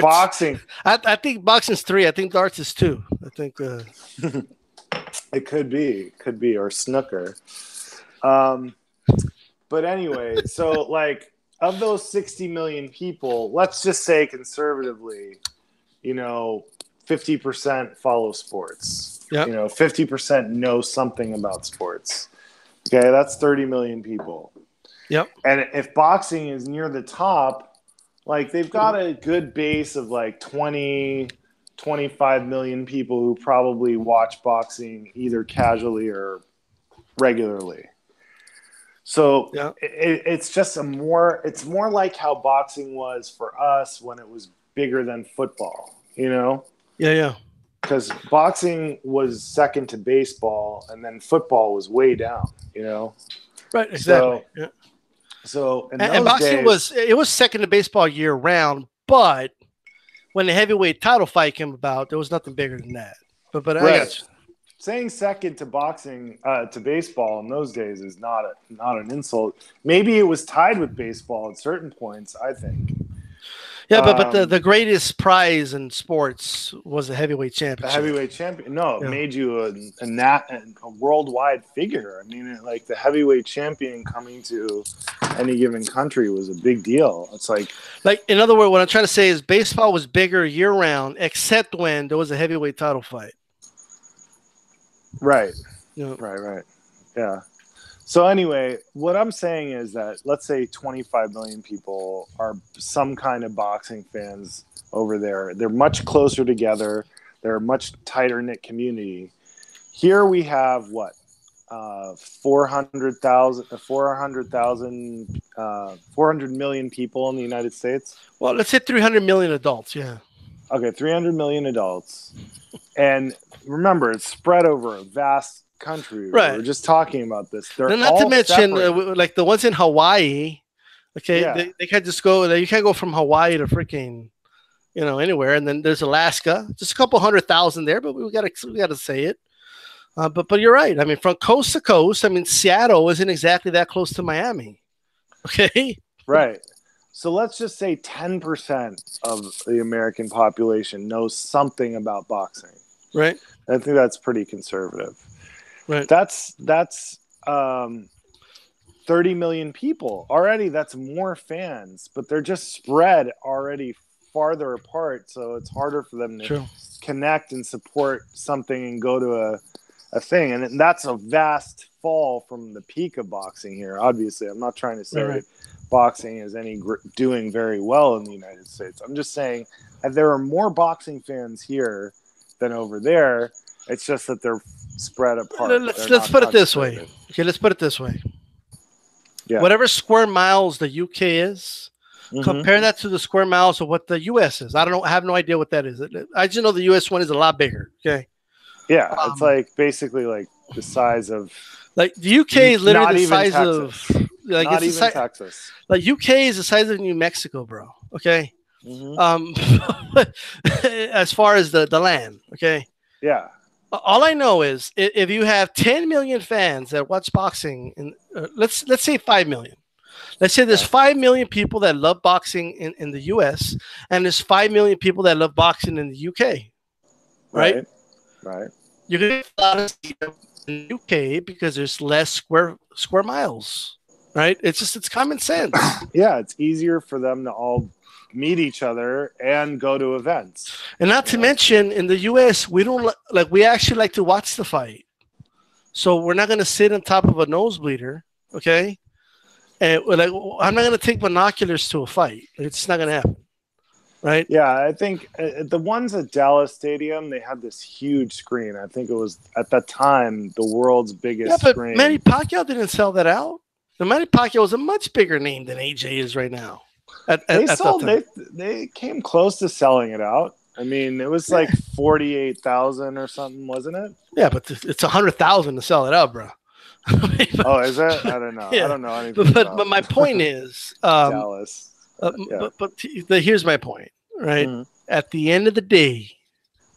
boxing.
I think boxing's 3. I think darts is 2. I think
it could be, or snooker. But anyway, so like of those 60 million people, let's just say conservatively, 50% follow sports. Yep. 50% know something about sports. Okay, that's 30 million people.
Yep.
And if boxing is near the top, like they've got a good base of like 20, 25 million people who probably watch boxing either casually or regularly. So it's just it's more like how boxing was for us when it was bigger than football,
Yeah.
Because boxing was second to baseball, and then football was way down,
Right, exactly.
So in
and boxing was second to baseball year round, but when the heavyweight title fight came about, there was nothing bigger than that. But right. I got you.
Saying second to boxing to baseball in those days is not an insult. Maybe it was tied with baseball at certain points, I think.
Yeah, but the greatest prize in sports was the heavyweight championship.
The heavyweight champion. No, it made you a worldwide figure. I mean, like the heavyweight champion coming to any given country was a big deal. It's like
in other words, what I'm trying to say is baseball was bigger year round, except when there was a heavyweight title fight.
Right. Right. Yeah. So anyway, what I'm saying is that let's say 25 million people are some kind of boxing fans over there. They're much closer together. They're a much tighter knit community. Here we have what? 400 million people in the United States.
Well, let's say 300 million adults. Yeah.
Okay, 300 million adults. And remember, it's spread over a vast country.
Right.
We're just talking about this. They're
not to mention like the ones in Hawaii. Okay, they can't just go. You can't go from Hawaii to freaking, anywhere. And then there's Alaska, just a couple 100,000 there. But we got to say it. But you're right. I mean, from coast to coast. I mean, Seattle isn't exactly that close to Miami. Okay.
Right. So let's just say 10% of the American population knows something about boxing.
Right.
I think that's pretty conservative.
Right.
That's 30 million people already. That's more fans, but they're just spread already farther apart. So it's harder for them to connect and support something and go to a thing. And that's a vast fall from the peak of boxing here. Obviously, I'm not trying to say boxing is doing very well in the United States. I'm just saying that there are more boxing fans here than over there. It's just that they're spread apart.
Let's put it this way. Okay, let's put it this way.
Yeah.
Whatever square miles the UK is, compare that to the square miles of what the US is. I don't know. I have no idea what that is. I just know the US one is a lot bigger. Okay.
Yeah, it's like basically like the size of
like the UK is literally the size
Texas.
of like
not even Texas.
Like UK is the size of New Mexico, bro. Okay. As far as the land. Okay.
Yeah.
All I know is if you have 10 million fans that watch boxing, and let's say 5 million. Let's say there's 5 million people that love boxing in the US, and there's 5 million people that love boxing in the UK. Right?
Right.
You're going to get a lot of in the UK because there's less square miles. Right? It's common sense.
Yeah, it's easier for them to all meet each other and go to events.
And not to mention, in the US, we don't we actually like to watch the fight. So we're not going to sit on top of a nosebleeder, okay? And we're like, I'm not going to take binoculars to a fight. It's just not going to happen, right?
Yeah, I think the ones at Dallas Stadium, they had this huge screen. I think it was, at that time, the world's biggest screen.
But Manny Pacquiao didn't sell that out. The Manny Pacquiao was a much bigger name than AJ is right now.
They came close to selling it out. I mean, it was like 48,000 or something, wasn't it?
Yeah, but it's 100,000 to sell it out, bro.
Oh, is it? I don't know. Yeah. I don't know anything.
But my point is,
Dallas.
But here's my point, right? At the end of the day,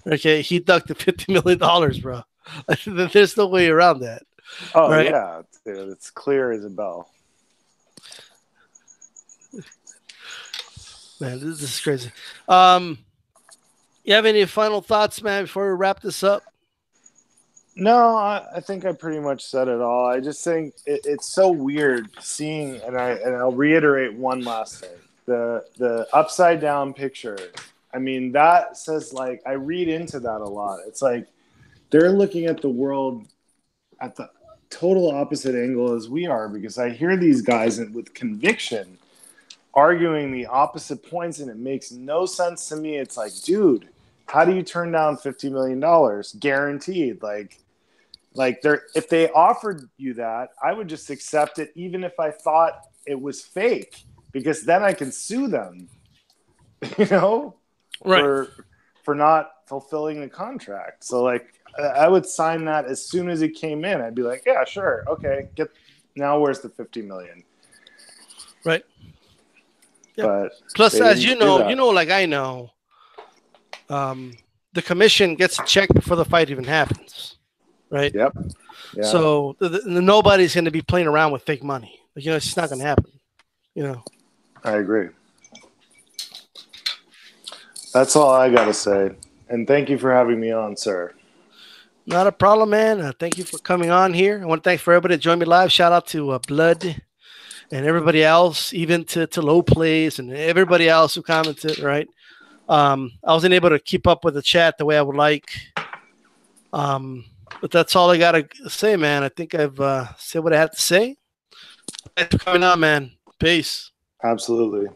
okay, he ducked the $50 million, bro. There's no way around that.
Oh, right? Yeah, dude, it's clear as a bell.
Man, this is crazy. You have any final thoughts, man, before we wrap this up?
No, I think I pretty much said it all. I just think it's so weird seeing, and I'll reiterate one last thing: the upside down picture. I mean, that says, like, I read into that a lot. It's like they're looking at the world at the total opposite angle as we are, because I hear these guys with conviction arguing the opposite points, and it makes no sense to me. It's like, dude, how do you turn down $50 million guaranteed? Like if they offered you that, I would just accept it, even if I thought it was fake, because then I can sue them,
right,
for not fulfilling the contract. So, like, I would sign that as soon as it came in. I'd be like, yeah, sure, okay, now where's the $50 million?
Right. Yep.
But
plus, as you know, like I know, the commission gets a check before the fight even happens, right?
Yep. Yeah.
So nobody's going to be playing around with fake money. It's just not going to happen.
I agree. That's all I got to say. And thank you for having me on, sir.
Not a problem, man. Thank you for coming on here. I want to thank for everybody that joined me live. Shout out to Blood and everybody else, even to Low Plays and everybody else who commented, right? I wasn't able to keep up with the chat the way I would like. But that's all I got to say, man. I think I've said what I had to say. Thanks for coming on, man. Peace.
Absolutely.